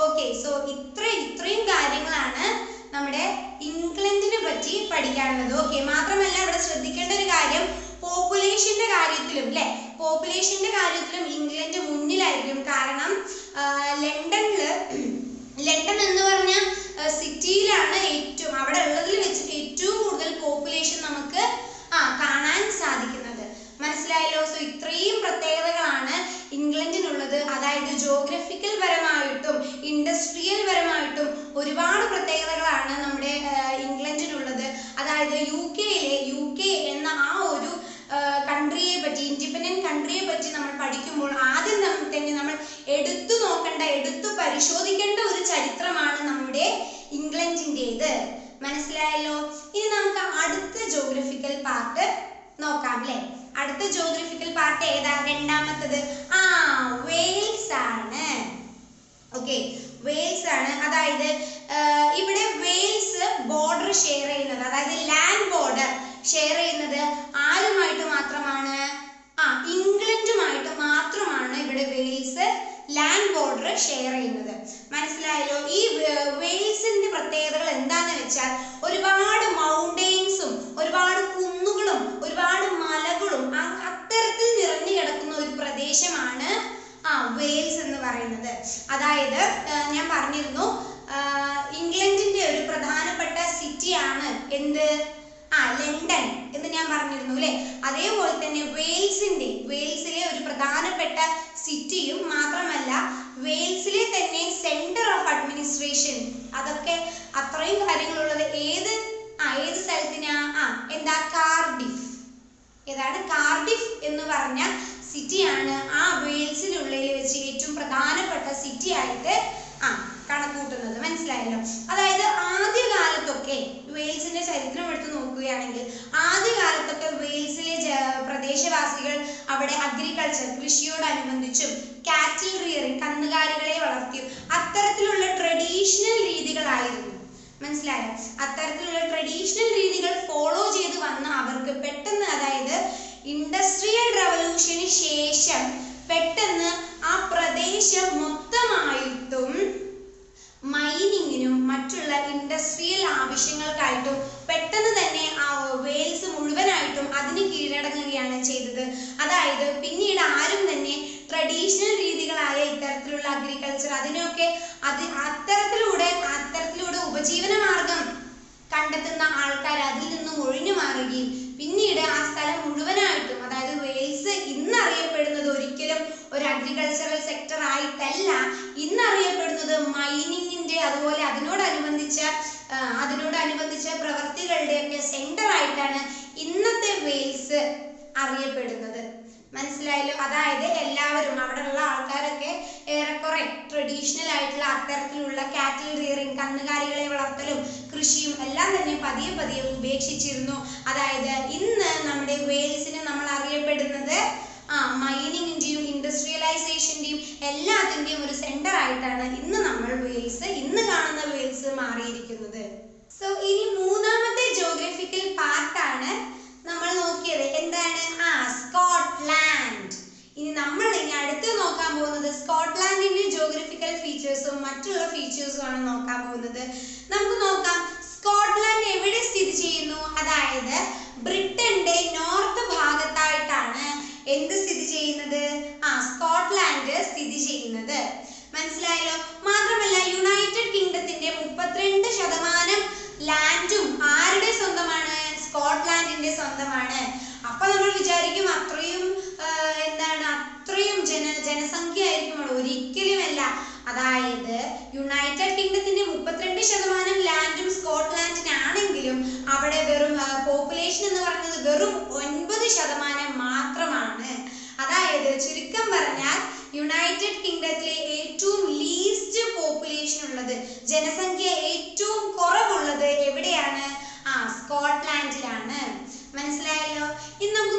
ഓക്കെ, സോ ഇത്രയും കാര്യങ്ങളാണ് നമ്മുടെ ഇംഗ്ലണ്ടിനെ പറ്റി പഠിക്കാനുള്ളത്. ഓക്കെ, മാത്രമല്ല ഇവിടെ ശ്രദ്ധിക്കേണ്ട ഒരു കാര്യം പോപ്പുലേഷന്റെ കാര്യത്തിലും അല്ലെ, പോപ്പുലേഷന്റെ കാര്യത്തിലും ഇംഗ്ലണ്ട് മുന്നിലായിരിക്കും. കാരണം ലണ്ടൻ എന്ന് പറഞ്ഞ സിറ്റിയിലാണ് അവിടെ ഉള്ളതിൽ വെച്ചിട്ട് ഏറ്റവും കൂടുതൽ പോപ്പുലേഷൻ നമുക്ക് കാണാൻ സാധിക്കുന്നത്. മനസ്സിലായല്ലോ? സോ ഇത്രയും പ്രത്യേകതകളാണ് ഇംഗ്ലണ്ടിനുള്ളത്. അതായത് ജോഗ്രഫിക്കൽ പരമായിട്ടും ഇൻഡസ്ട്രിയൽ പരമായിട്ടും ഒരുപാട് പ്രത്യേകതകളാണ് നമ്മുടെ ഇംഗ്ലണ്ടിനുള്ളത്. അതായത് യു കെ എന്ന ആ ഒരു കൺട്രിയെ പറ്റി, ഇൻഡിപെൻഡന്റ് കൺട്രിയെ പറ്റി നമ്മൾ പഠിക്കുമ്പോൾ ആദ്യം തന്നെ നമ്മൾ എടുത്തു പരിശോധിക്കേണ്ട ഒരു ചരിത്രമാണ് നമ്മുടെ ഇംഗ്ലണ്ടിൻ്റെത്. മനസ്സിലായല്ലോ? ഇനി നമുക്ക് അടുത്ത ജോഗ്രഫിക്കൽ പാർട്ട് നോക്കാം അല്ലേ. അടുത്ത ജോഗ്രഫിക്കൽ പാർട്ട് ഏതാ? രണ്ടാമത്തത് വെയിൽസ് ആണ്. ഓക്കെ, വെയിൽസ് ആണ്. അതായത് ഇവിടെ വെയിൽസ് ബോർഡർ ഷെയർ ചെയ്യുന്നത്, അതായത് ലാൻഡ് ബോർഡർ ഷെയർ ചെയ്യുന്നത് ആരുമായിട്ട് മാത്രമാണ്? ഇംഗ്ലണ്ടുമായിട്ട് മാത്രമാണ് ഇവിടെ വെയിൽസ് ലാൻഡ് ബോർഡർ ഷെയർ ചെയ്യുന്നത്. മനസ്സിലായല്ലോ? ഈ വെയിൽസിന്റെ പ്രത്യേകതകൾ എന്താന്ന് വെച്ചാൽ ഒരുപാട് മൗണ്ടെയിൻസും ഒരുപാട് കുന്നുകളും ഒരുപാട് മലകളും അത്തരത്തിൽ നിറഞ്ഞു കിടക്കുന്ന ഒരു പ്രദേശമാണ് വെയിൽസ് എന്ന് പറയുന്നത്. അതായത് ഞാൻ പറഞ്ഞിരുന്നു ഇംഗ്ലണ്ടിന്റെ ഒരു പ്രധാനപ്പെട്ട സിറ്റിയാണ് എന്ത്? ലണ്ടൻ എന്ന് ഞാൻ പറഞ്ഞിരുന്നു അല്ലെ. അതേപോലെ തന്നെ വെയിൽസിലെ ഒരു പ്രധാനപ്പെട്ട സിറ്റിയും മാത്രമല്ല വെയിൽസിലെ തന്നെ സെന്റർ ഓഫ് അഡ്മിനിസ്ട്രേഷൻ, അതൊക്കെ അത്രയും കാര്യങ്ങളുള്ളത് ഏത് സ്ഥലത്തിനാ? കാർഡിഫ്. ഏതാണ്? കാർഡിഫ് എന്ന് പറഞ്ഞ സിറ്റിയാണ് വെയിൽസിനുള്ളിൽ വെച്ച് ഏറ്റവും പ്രധാനപ്പെട്ട സിറ്റി ആയിട്ട് കണക്കൂട്ടുന്നത്. മനസ്സിലായല്ലോ? അതായത് ആദ്യകാലത്തൊക്കെ വെയിൽസിന്റെ ചരിത്രം എടുത്ത് നോക്കുകയാണെങ്കിൽ ആദ്യകാലത്തൊക്കെ വെയിൽസിലെ പ്രദേശവാസികൾ അവിടെ അഗ്രികൾച്ചർ, കൃഷിയോടനുബന്ധിച്ചും കാറ്റിൽ റിയറിംഗ്, കന്നുകാലികളെ വളർത്തിയും അത്തരത്തിലുള്ള ട്രഡീഷണൽ രീതികളായിരുന്നു. മനസ്സിലായോ? അത്തരത്തിലുള്ള ട്രഡീഷണൽ രീതികൾ ഫോളോ ചെയ്ത് വന്ന അവർക്ക് പെട്ടെന്ന്, അതായത് ഇൻഡസ്ട്രിയൽ റവല്യൂഷന് ശേഷം പെട്ടെന്ന് ആ പ്രദേശം മൊത്തമായിട്ടും മൈനിങ്ങിനും മറ്റുള്ള ഇൻഡസ്ട്രിയൽ ആവശ്യങ്ങൾക്കായിട്ടും പെട്ടെന്ന് തന്നെ വെയിൽസ് മുഴുവനായിട്ടും അതിന് കീഴടങ്ങുകയാണ് ചെയ്തത്. അതായത് പിന്നീട് ആരും തന്നെ ട്രഡീഷണൽ രീതികളായ ഇത്തരത്തിലുള്ള അഗ്രികൾച്ചർ അതിനൊക്കെ അത്തരത്തിലൂടെ ഉപജീവന മാർഗം കണ്ടെത്തുന്ന ആൾക്കാർ അതിൽ നിന്നും ഒഴിഞ്ഞു മാറുകയും പിന്നീട് ആ സ്ഥലം മുഴുവനായിട്ടും, അതായത് വെയിൽസ് ഇന്നറിയപ്പെടുന്നത് ഒരിക്കലും ഒരു അഗ്രികൾച്ചറൽ സെക്ടർ ആയിട്ടല്ല, ഇന്നറിയപ്പെടുന്നത് മൈനിങ്ങിന്റെ അതുപോലെ അതിനോടനുബന്ധിച്ച പ്രവർത്തികളുടെ ഒക്കെ സെന്റർ ആയിട്ടാണ് ഇന്നത്തെ വെയിൽസ് അറിയപ്പെടുന്നത്. മനസ്സിലായല്ലോ? അതായത് എല്ലാവരും അവിടെയുള്ള ആൾക്കാരൊക്കെ ഏറെക്കുറെ ട്രഡീഷണൽ ആയിട്ടുള്ള അത്തരത്തിലുള്ള കാറ്റിൽ റിയറിംഗ്, കന്നുകാലികളെ വളർത്തലും കൃഷിയും എല്ലാം തന്നെ പതിയെ ഉപേക്ഷിച്ചിരുന്നു. അതായത് ഇന്ന് നമ്മുടെ വെയിൽസിനെ നമ്മൾ അറിയപ്പെടുന്നത് മൈനിങ്ങിന്റെയും ഇൻഡസ്ട്രിയലൈസേഷന്റെയും എല്ലാത്തിന്റെയും ഒരു സെന്റർ ആയിട്ടാണ് ഇന്ന് കാണുന്ന വെയിൽസ് മാറിയിരിക്കുന്നത്. സോ ഇനി മൂന്നാമത്തെ ജോഗ്രഫിക്കൽ പാർട്ടാണ് നമ്മൾ നോക്കിയത്. എന്താണ്? സ്കോട്ട്ലാൻഡ്. ഇനി അടുത്ത് നോക്കാൻ പോകുന്നത് സ്കോട്ട്ലാൻഡിന്റെ ജോഗ്രഫിക്കൽ ഫീച്ചേഴ്സും മറ്റുള്ള ഫീച്ചേഴ്സും ആണ് നോക്കാൻ പോകുന്നത്. നമുക്ക് നോക്കാം സ്കോട്ട്ലാൻഡ് എവിടെ സ്ഥിതി ചെയ്യുന്നു. അതായത് ബ്രിട്ടന്റെ നോർത്ത് ഭാഗത്തായിട്ടാണ് എന്ത് സ്ഥിതി ചെയ്യുന്നത്? സ്കോട്ട്ലാൻഡ് സ്ഥിതി ചെയ്യുന്നത്. മനസ്സിലായല്ലോ? മാത്രമല്ല യുണൈറ്റഡ് കിങ്ഡത്തിന്റെ 32% ലാൻഡും ആരുടെ സ്വന്തമാണ്? സ്കോട്ട്ലാൻഡിന്റെ സ്വന്തമാണ്. അപ്പൊ നമ്മൾ വിചാരിക്കും അത്രയും ജനസംഖ്യ ആയിരിക്കും അവിടെ. ഒരിക്കലുമല്ല. അതായത് യുണൈറ്റഡ് കിങ്ഡത്തിന്റെ 32% ലാൻഡും സ്കോട്ട്ലാൻഡിനാണെങ്കിലും അവിടെ വെറും പോപ്പുലേഷൻ എന്ന് പറയുന്നത് വെറും 9% മാത്രമാണ്. അതായത് ചുരുക്കം പറഞ്ഞാൽ യുണൈറ്റഡ് കിങ്ഡത്തിലെ ഏറ്റവും ലീസ്റ്റ് പോപ്പുലേഷൻ ഉള്ളത്, ജനസംഖ്യ ഏറ്റവും കുറവുള്ളത് എവിടെയാണ്? സ്കോട്ട്ലാൻഡിലാണ്. മനസ്സിലായല്ലോ? ഇനി നമുക്ക്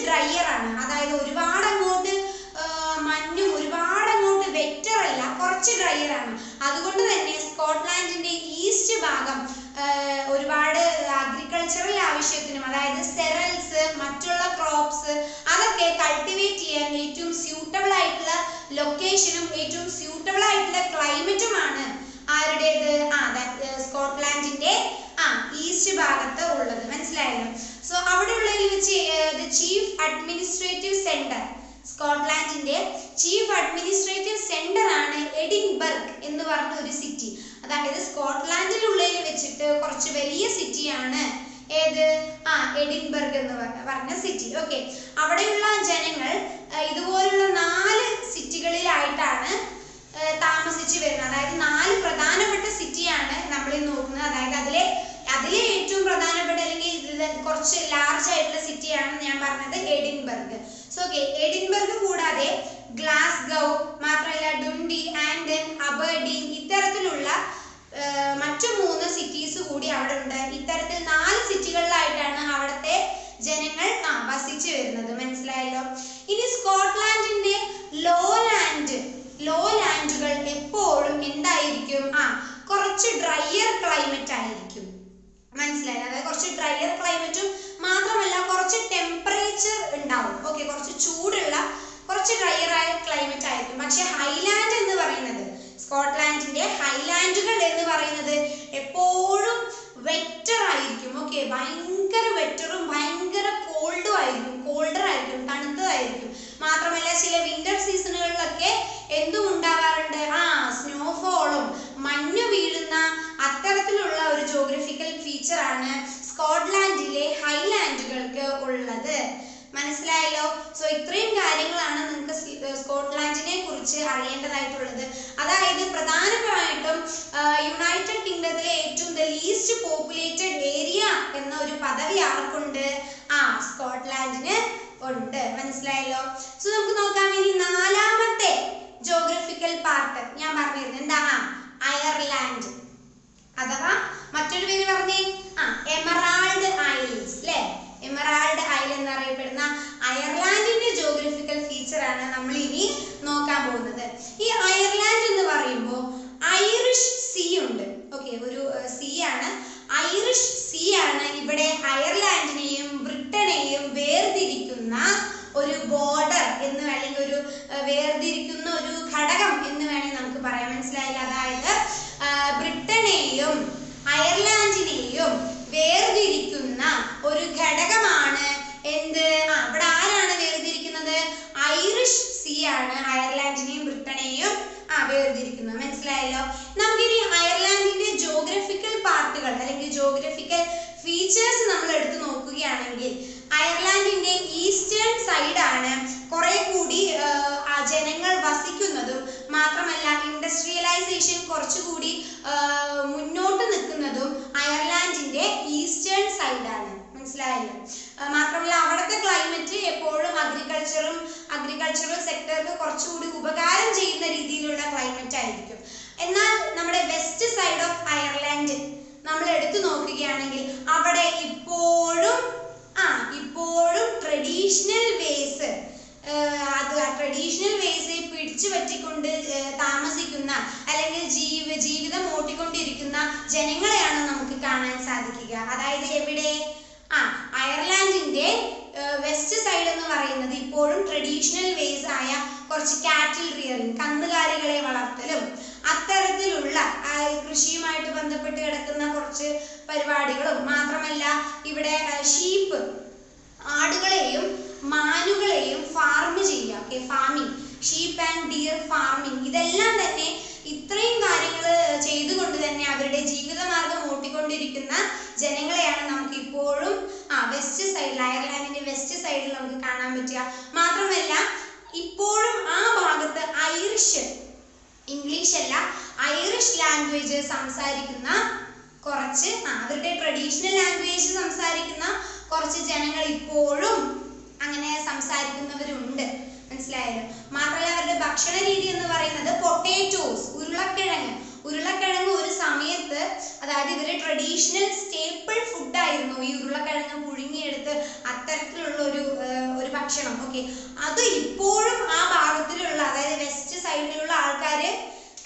ഡ്രയർ ആണ്. അതായത് ഒരുപാട് അങ്ങോട്ട് മഞ്ഞും ഒരുപാട് അങ്ങോട്ട് വെറ്റർ അല്ല, കുറച്ച് ഡ്രയർ ആണ്. അതുകൊണ്ട് തന്നെ സ്കോട്ട്ലാൻഡിന്റെ ഈസ്റ്റ് ഭാഗം ഒരുപാട് അഗ്രികൾച്ചറൽ ആവശ്യത്തിനും, അതായത് സെറൽസ്, മറ്റുള്ള ക്രോപ്സ് അതൊക്കെ കൾട്ടിവേറ്റ് ചെയ്യാൻ ഏറ്റവും സ്യൂട്ടബിൾ ആയിട്ടുള്ള ലൊക്കേഷനും ഏറ്റവും സ്യൂട്ടബിൾ ആയിട്ടുള്ള ക്ലൈമറ്റുമാണ് ആരുടേത്? സ്കോട്ട്ലാൻഡിന്റെ ഈസ്റ്റ് ഭാഗത്ത് ഉള്ളത്. മനസ്സിലായല്ലോ? സോ അവിടെ ഉള്ളതിൽ വെച്ച് ചീഫ് അഡ്മിനിസ്ട്രേറ്റീവ് സെന്റർ, സ്കോട്ട്ലാൻഡിന്റെ ചീഫ് അഡ്മിനിസ്ട്രേറ്റീവ് സെന്റർ ആണ് എഡിൻബർഗ് എന്ന് പറഞ്ഞ ഒരു സിറ്റി. അതായത് സ്കോട്ട്ലാൻഡിലുള്ളതിൽ വെച്ചിട്ട് കുറച്ച് വലിയ സിറ്റിയാണ് ഏത്? എഡിൻബർഗ് എന്ന് പറഞ്ഞ സിറ്റി. ഓക്കെ, അവിടെയുള്ള ജനങ്ങൾ ഇതുപോലുള്ള 4 സിറ്റികളിലായിട്ടാണ് താമസിച്ചു വരുന്നത്. അതായത് 4 പ്രധാനപ്പെട്ട സിറ്റിയാണ് നമ്മൾ നോക്കുന്നത്. അതായത് അതിലെ ഏറ്റവും പ്രധാനപ്പെട്ട അല്ലെങ്കിൽ കുറച്ച് ലാർജ് ആയിട്ടുള്ള സിറ്റിയാണ് ഞാൻ പറഞ്ഞത് എഡിൻബർഗ്. സോ ഓക്കെ, എഡിൻബർഗ് കൂടാതെ ഗ്ലാസ്ഗോ, മാത്രമല്ല ഡുണ്ടി, ആൻഡൻ, അബർഡീൻ ഇത്തരത്തിലുള്ള മറ്റു 3 സിറ്റീസ് കൂടി അവിടെ ഉണ്ട്. ഇത്തരത്തിൽ 4 സിറ്റികളിലായിട്ടാണ് അവിടുത്തെ ജനങ്ങൾ വസിച്ചു വരുന്നത്. മനസ്സിലായല്ലോ? ഇനി സ്കോട്ട്ലാൻഡിന്റെ ലോ ലാൻഡുകൾ എപ്പോഴും എന്തായിരിക്കും? കുറച്ച് ഡ്രയർ ക്ലൈമറ്റ് ആയിരിക്കും. മനസ്സിലായില്ല? അതായത് കുറച്ച് ഡ്രയർ ക്ലൈമറ്റും മാത്രമല്ല കുറച്ച് ടെമ്പറേച്ചർ ഉണ്ടാവും. ഓക്കെ, കുറച്ച് ചൂടുള്ള കുറച്ച് ഡ്രയർ ആയ ക്ലൈമറ്റ് ആയിരിക്കും. പക്ഷെ ഹൈലാൻഡ് എന്ന് പറയുന്നത്, സ്കോട്ട്ലാൻഡിന്റെ ഹൈലാൻഡുകൾ എന്ന് പറയുന്നത് എപ്പോഴും വെറ്റർ ആയിരിക്കും. ഓക്കെ, ഭയങ്കര വെറ്ററും ഭയങ്കര കോൾഡർ ആയിരിക്കും, തണുത്തതായിരിക്കും. മാത്രമല്ല ചില വിന്റർ സീസണുകളിലൊക്കെ എന്തും ഉണ്ടാവാറുണ്ട്? സ്നോഫോളും മഞ്ഞു വീഴുന്ന അത്തരത്തിലുള്ള ഒരു ജോഗ്രഫിക്കൽ ഫീച്ചർ ആണ് സ്കോട്ട്ലാൻഡിലെ ഹൈലാൻഡുകൾക്ക് ഉള്ളത്. മനസ്സിലായല്ലോ? സോ ഇത്രയും കാര്യങ്ങളാണ് നിങ്ങൾക്ക് സ്കോട്ട്ലാൻഡിനെ കുറിച്ച് അറിയേണ്ടതായിട്ടുള്ളത്. അതായത് പ്രധാനമായിട്ടും യുണൈറ്റഡ് കിങ്ഡത്തിലെ ഏറ്റവും ലീസ്റ്റ് പോപ്പുലേറ്റഡ് ഏരിയ എന്ന ഒരു പദവി ആർക്കുണ്ട്? സ്കോട്ട്ലാൻഡിന് ഉണ്ട്. മനസ്സിലായല്ലോ? സോ നമുക്ക് നോക്കാം ഇനി 4ാമത്തെ ജോഗ്രഫിക്കൽ പാർട്ട് ഞാൻ പറഞ്ഞിരുന്നു. എന്താ? അയർലാൻഡ്, അഥവാ മറ്റൊരു പേര് പറഞ്ഞേ, എമറാൾഡ് ഐലൻഡ്സ് അല്ലേ? എമറാൾഡ് ഐലൻഡ് എന്നറിയപ്പെടുന്ന അയർലാൻഡിന്റെ ജോഗ്രഫിക്കൽ ഫീച്ചർ ആണ് നമ്മൾ ഇനി നോക്കാൻ പോകുന്നത്. ഈ അയർലാൻഡ് എന്ന് പറയുമ്പോൾ ഐറിഷ് സീ ഉണ്ട്. ഓക്കെ, ഒരു സീ ആണ്, ഐറിഷ് സീ ആണ് ഇവിടെ അയർലാൻഡിനെയും ബ്രിട്ടനെയും വേർതിരിക്കുന്ന ഒരു ബോർഡർ എന്ന് വേണമെങ്കിൽ, ഒരു വേർതിരിക്കുന്ന ഒരു ഘടകം എന്ന് വേണമെങ്കിൽ നമുക്ക് പറയാം. മനസ്സിലായില്ല? അതായത് ബ്രിട്ടനെയും അയർലാൻഡിനെയും വേർതിരിക്കുന്ന ഒരു ഘടകമാണ് എന്ത്? ഇവിടെ ആരാണ് വേർതിരിക്കുന്നത്? ഐറിഷ് സീ ആണ് അയർലാൻഡിനെയും ബ്രിട്ടനെയും വേർതിരിക്കുന്നത്. മനസ്സിലായല്ലോ? നമുക്കിനി അയർലാൻഡിന്റെ ജോഗ്രഫിക്കൽ പാർട്ടുകൾ അല്ലെങ്കിൽ ജോഗ്രഫിക്കൽ ഫീച്ചേഴ്സ് നമ്മൾ എടുത്തു നോക്കുകയാണെങ്കിൽ അയർലാൻഡിന്റെ ഈസ്റ്റേൺ സൈഡ് ആണ് കുറെ കൂടി ജനങ്ങൾ വസിക്കുന്നതും, മാത്രമല്ല ഇൻഡസ്ട്രിയലൈസേഷൻ കുറച്ചുകൂടി മുന്നോട്ട് നിൽക്കുന്നതും അയർലാൻഡിന്റെ ഈസ്റ്റേൺ സൈഡ് ആണ്. മനസ്സിലായല്ലോ? മാത്രമല്ല അവിടുത്തെ ക്ലൈമറ്റ് എപ്പോഴും അഗ്രികൾച്ചറൽ സെക്ടർക്ക് കുറച്ചുകൂടി ഉപകാരം ചെയ്യുന്ന രീതിയിലുള്ള ക്ലൈമറ്റ് ആയിരിക്കും. എന്നാൽ നമ്മുടെ വെസ്റ്റ് സൈഡ് ഓഫ് അയർലാൻഡ് നമ്മൾ എടുത്തു നോക്കുകയാണെങ്കിൽ അവിടെ ഇപ്പോഴും ട്രഡീഷണൽ വേസ് പിടിച്ചു പറ്റിക്കൊണ്ട് താമസിക്കുന്ന അല്ലെങ്കിൽ ജീവിതം ഓട്ടിക്കൊണ്ടിരിക്കുന്ന ജനങ്ങളെയാണ് നമുക്ക് കാണാൻ സാധിക്കുക. അതായത് എവിടെ? അയർലാൻഡിന്റെ വെസ്റ്റ് സൈഡ് എന്ന് പറയുന്നത് ഇപ്പോഴും ട്രഡീഷണൽ വേസ് ആയ കുറച്ച് കാറ്റിൽ റിയറിംഗ്, കന്നുകാലികളെ വളർത്തലും അത്തരത്തിലുള്ള കൃഷിയുമായിട്ട് ബന്ധപ്പെട്ട് കിടക്കുന്ന കുറച്ച് പരിപാടികളും, മാത്രമല്ല ഇവിടെ ഷീപ്പ്, ആടുകളെയും മാനുകളെയും ഫാം ചെയ്യുക. Okay, farming, sheep and dear farming, ഇതെല്ലാം തന്നെ ഇത്രയും കാര്യങ്ങൾ ചെയ്തുകൊണ്ട് തന്നെ അവരുടെ ജീവിതമാർഗം ഓട്ടിക്കൊണ്ടിരിക്കുന്ന ജനങ്ങളെയാണ് നമുക്ക് ഇപ്പോഴും വെസ്റ്റ് സൈഡിൽ, അയർലാൻഡിന്റെ വെസ്റ്റ് സൈഡിൽ നമുക്ക് കാണാൻ പറ്റുക. മാത്രമല്ല ഇപ്പോഴും ആ ഭാഗത്ത് ഇംഗ്ലീഷ് അല്ല, ഐറിഷ് ലാംഗ്വേജ് സംസാരിക്കുന്ന കുറച്ച് അവരുടെ ട്രഡീഷണൽ ലാംഗ്വേജ് സംസാരിക്കുന്ന കുറച്ച് ജനങ്ങൾ ഇപ്പോഴും അങ്ങനെ സംസാരിക്കുന്നവരുണ്ട്. മനസ്സിലായല്ലോ? മാത്രമല്ല അവരുടെ ഭക്ഷണ രീതി എന്ന് പറയുന്നത് പൊട്ടേറ്റോസ്, ഉരുളക്കിഴങ്ങ് ഒരു സമയത്ത്, അതായത് ഇവരുടെ ട്രഡീഷണൽ സ്റ്റേപ്പിൾ ഫുഡ് ആയിരുന്നു ഈ ഉരുളക്കിഴങ്ങ് പുഴുങ്ങിയെടുത്ത് അത്തരത്തിലുള്ള ഒരു ഭക്ഷണം. ഓക്കെ, അത് ഇപ്പോഴും ആ ഭാഗത്തിലുള്ള അതായത് വെസ്റ്റ് സൈഡിലുള്ള ആൾക്കാര്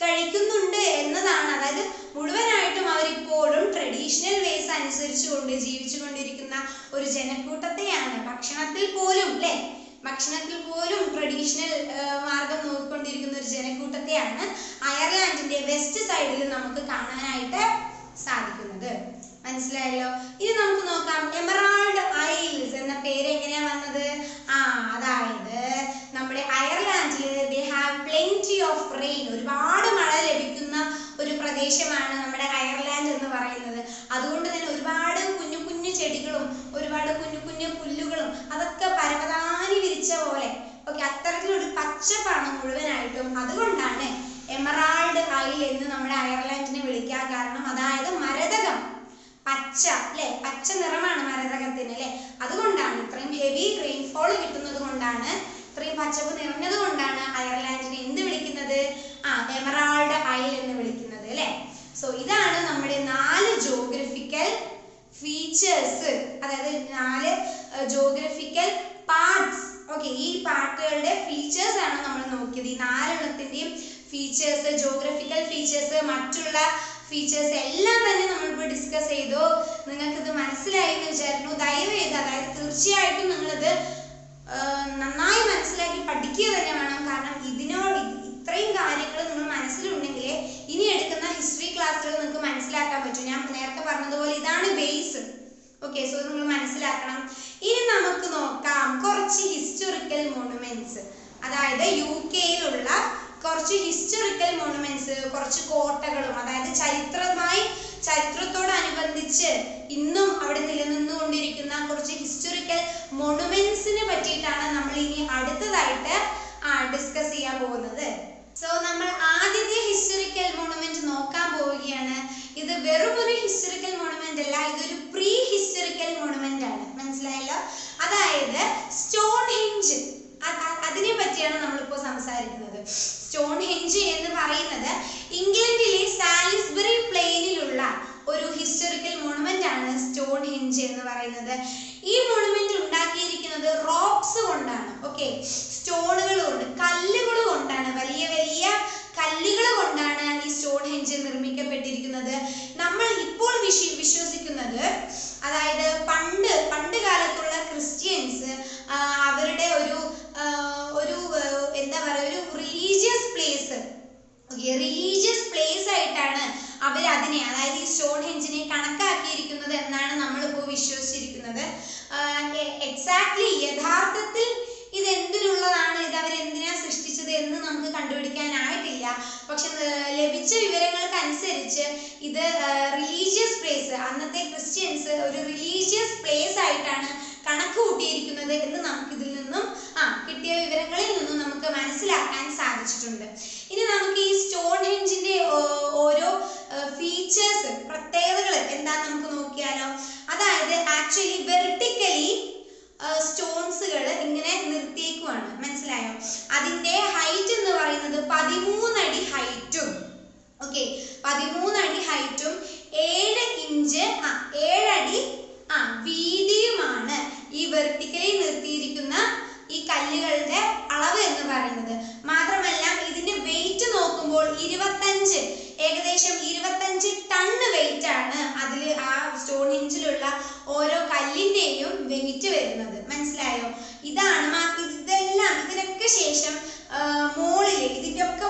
കഴിക്കുന്നുണ്ട് എന്നതാണ്. അതായത് മുഴുവനായിട്ടും അവരിപ്പോഴും ട്രഡീഷണൽ വേസ് അനുസരിച്ചുകൊണ്ട് ജീവിച്ചുകൊണ്ടിരിക്കുന്ന ഒരു ജനക്കൂട്ടത്തെയാണ്. ഭക്ഷണത്തിൽ പോലും അല്ലെ, ഭക്ഷണത്തിൽ പോലും ട്രഡീഷണൽ മാർഗം നോക്കിക്കൊണ്ടിരിക്കുന്ന ഒരു ജനക്കൂട്ടത്തെയാണ് അയർലാൻഡിന്റെ വെസ്റ്റ് സൈഡിൽ നമുക്ക് കാണാനായിട്ട് സാധിക്കുന്നത്. മനസ്സിലായല്ലോ. ഇനി നമുക്ക് നോക്കാം എമറാൾഡ് ഐൽസ് എന്ന പേര് എങ്ങനെയാ വന്നത്. അതായത് നമ്മുടെ അയർലാൻഡിൽ they have plenty of rain, ഒരുപാട് മഴ ലഭിക്കുന്ന ഒരു പ്രദേശമാണ് നമ്മുടെ അയർലാൻഡ് എന്ന് പറയുന്നത്. അതുകൊണ്ട് തന്നെ ഒരുപാട് കുഞ്ഞു കുഞ്ഞു ചെടികളും ഒരുപാട് കുഞ്ഞു കുഞ്ഞു പുല്ലുകളും അതൊക്കെ പരവതാനി വിരിച്ച പോലെ ഓക്കെ അത്തരത്തിലൊരു പച്ചപ്പാണ് മുഴുവനായിട്ടും. അതുകൊണ്ടാണ് എമറാൾഡ് ഐൽ എന്ന് നമ്മുടെ അയർലാൻഡിനെ വിളിക്കാൻ കാരണം. അതായത് മരതകം പച്ച അല്ലെ, പച്ച നിറമാണ് മരതകത്തിന് അല്ലെ. അതുകൊണ്ടാണ് ഇത്രയും ഹെവി റെയിൻഫോൾ കിട്ടുന്നത് കൊണ്ടാണ്, ഇത്രയും പച്ചപ്പ് നിറഞ്ഞത് കൊണ്ടാണ് അയർലാൻഡിനെ എന്ത് വിളിക്കുന്നത്, എമറാൾഡ് ഐൽ എന്ന് വിളിക്കുന്നത് അല്ലെ. സോ ഇതാണ് നമ്മുടെ 4 ജോഗ്രഫിക്കൽ ഫീച്ചേഴ്സ്, അതായത് 4 ജോഗ്രഫിക്കൽ പാർട്സ്. ഓക്കെ, ഈ പാർട്ടുകളുടെ ഫീച്ചേഴ്സ് ആണ് നമ്മൾ നോക്കിയത്. ഈ 4 എണ്ണത്തിന്റെയും ഫീച്ചേഴ്സ്, ജോഗ്രഫിക്കൽ ഫീച്ചേഴ്സ്, മറ്റുള്ള ഫീച്ചേഴ്സ് എല്ലാം തന്നെ നമ്മളിപ്പോൾ ഡിസ്കസ് ചെയ്തു. നിങ്ങൾക്ക് ഇത് മനസ്സിലായി എന്ന് വിചാരിക്കുന്നു. ദയവേത് അതായത് തീർച്ചയായിട്ടും നിങ്ങളിത് നന്നായി മനസ്സിലാക്കി പഠിക്കുക തന്നെ വേണം. കാരണം ഇത്രയും കാര്യങ്ങൾ നിങ്ങൾ മനസ്സിലുണ്ടെങ്കിൽ ഇനി എടുക്കുന്ന ഹിസ്റ്ററി ക്ലാസ്സുകൾ നിങ്ങൾക്ക് മനസ്സിലാക്കാൻ പറ്റും. ഞാൻ നേരത്തെ പറഞ്ഞതുപോലെ ഇതാണ് ബേസ്. ഓക്കെ, സോ നിങ്ങൾ മനസ്സിലാക്കണം. ഇനി നമുക്ക് നോക്കാം കുറച്ച് ഹിസ്റ്റോറിക്കൽ മോണുമെന്റ്സ്, അതായത് UK-യിലുള്ള കുറച്ച് ഹിസ്റ്റോറിക്കൽ മോണുമെന്റ്സ്, കുറച്ച് കോട്ടകളും, അതായത് ചരിത്രത്തോടനുബന്ധിച്ച് ഇന്നും അവിടെ നിലനിന്നുകൊണ്ടിരിക്കുന്ന കുറച്ച് ഹിസ്റ്റോറിക്കൽ മോണുമെന്റ്സിനെ പറ്റിയിട്ടാണ് നമ്മൾ ഇനി അടുത്തതായിട്ട് ഡിസ്കസ് ചെയ്യാൻ പോകുന്നത്. സോ നമ്മൾ ആദ്യത്തെ ഹിസ്റ്റോറിക്കൽ മോണുമെന്റ് നോക്കാൻ പോവുകയാണ്. ഇത് വെറും ഒരു ഹിസ്റ്റോറിക്കൽ മോണുമെന്റ് അല്ല, ഇതൊരു പ്രീ ഹിസ്റ്റോറിക്കൽ മോണുമെന്റ് ആണ്. മനസ്സിലായല്ലോ. അതായത് സ്റ്റോൺ ഹെഞ്ച്, അതിനെ പറ്റിയാണ് നമ്മളിപ്പോ സംസാരിക്കുന്നത്. സ്റ്റോൺ ഹെഞ്ച് എന്ന് പറയുന്നത് ഇംഗ്ലണ്ടിലെ സാലിസ്ബറി പ്ലെയിനിലുള്ള ഒരു ഹിസ്റ്റോറിക്കൽ മോണുമെന്റ് ആണ് സ്റ്റോൺ ഹെഞ്ച് എന്ന് പറയുന്നത്. ഈ മോണുമെന്റ് ഉണ്ടാക്കിയിരിക്കുന്നത് റോക്സ് കൊണ്ടാണ്. ഓക്കെ, സ്റ്റോണുകൾ കൊണ്ട്, കല്ലുകൾ കൊണ്ടാണ്, വലിയ വലിയ കല്ലുകൾ കൊണ്ടാണ് ഈ സ്റ്റോൺ ഹെഞ്ച് നിർമ്മിക്കപ്പെട്ടിരിക്കുന്നത്. നമ്മൾ ഇപ്പോൾ വിശ്വസിക്കുന്നത്, അതായത് പണ്ട് കാലത്തുള്ള ക്രിസ്ത്യൻസ് അവരുടെ ഒരു എന്താ പറയുക, ഒരു റിലീജിയസ് പ്ലേസ് ആയിട്ടാണ് അവർ അതിനെ, അതായത് ഈ സ്റ്റോൺ ഹെഞ്ചിനെ കണക്കാക്കിയിരിക്കുന്നത് എന്നാണ് നമ്മളിപ്പോൾ വിശ്വസിച്ചിരിക്കുന്നത്. എക്സാക്ട്ലി യഥാർത്ഥത്തിൽ ഇത് എന്തിനുള്ളതാണ്, ഇത് അവരെന്തിനാ സൃഷ്ടിച്ചത് എന്ന് നമുക്ക് കണ്ടുപിടിക്കാനായിട്ടില്ല. പക്ഷെ ലഭിച്ച വിവരങ്ങൾക്കനുസരിച്ച് ഇത് റിലീജിയസ് പ്ലേസ്, അന്നത്തെ ക്രിസ്ത്യൻസ് ഒരു റിലീജിയസ് പ്ലേസ് ആയിട്ടാണ് കണക്ക് കൂട്ടിയിരിക്കുന്നത് എന്ന് നമുക്ക് ഇതിൽ നിന്നും കിട്ടിയ വിവരങ്ങളിൽ നിന്നും നമുക്ക് മനസ്സിലാക്കാൻ സാധിച്ചിട്ടുണ്ട്. ഇനി നമുക്ക് ഈ സ്റ്റോൺ ഹെഞ്ചിന്റെ ഓരോ ഫീച്ചേഴ്സ്, പ്രത്യേകതകൾ എന്താന്ന് നമുക്ക് നോക്കിയാലോ. അതായത് ആക്ച്വലി വെർട്ടിക്കലി സ്റ്റോൺസുകൾ ഇങ്ങനെ നിർത്തിയേക്കുവാണ്. മനസ്സിലായോ. അതിന്റെ ഹൈറ്റ് എന്ന് പറയുന്നത് 13 അടി ഹൈറ്റും, ഓക്കെ 13 അടി ഹൈറ്റും 7 ഇഞ്ച് 7 അടി വീതിയുമാണ് ഈ വെർട്ടിക്കലി നിർത്തിയിരിക്കുന്ന ഈ കല്ലുകളുടെ അളവ് എന്ന് പറയുന്നത്. മാത്രമല്ല ഇതിന്റെ വെയിറ്റ് നോക്കുമ്പോൾ ഏകദേശം 25 ടൺ വെയിറ്റ് ആണ് അതിൽ ആ സ്റ്റോൺ ഹെഞ്ചിലുള്ള ഓരോ കല്ലിന്റെയും വെയിറ്റ് വരുന്നത്. മനസ്സിലായോ. ഇതിനൊക്കെ ശേഷം ഇതിന്റെ ഒക്കെ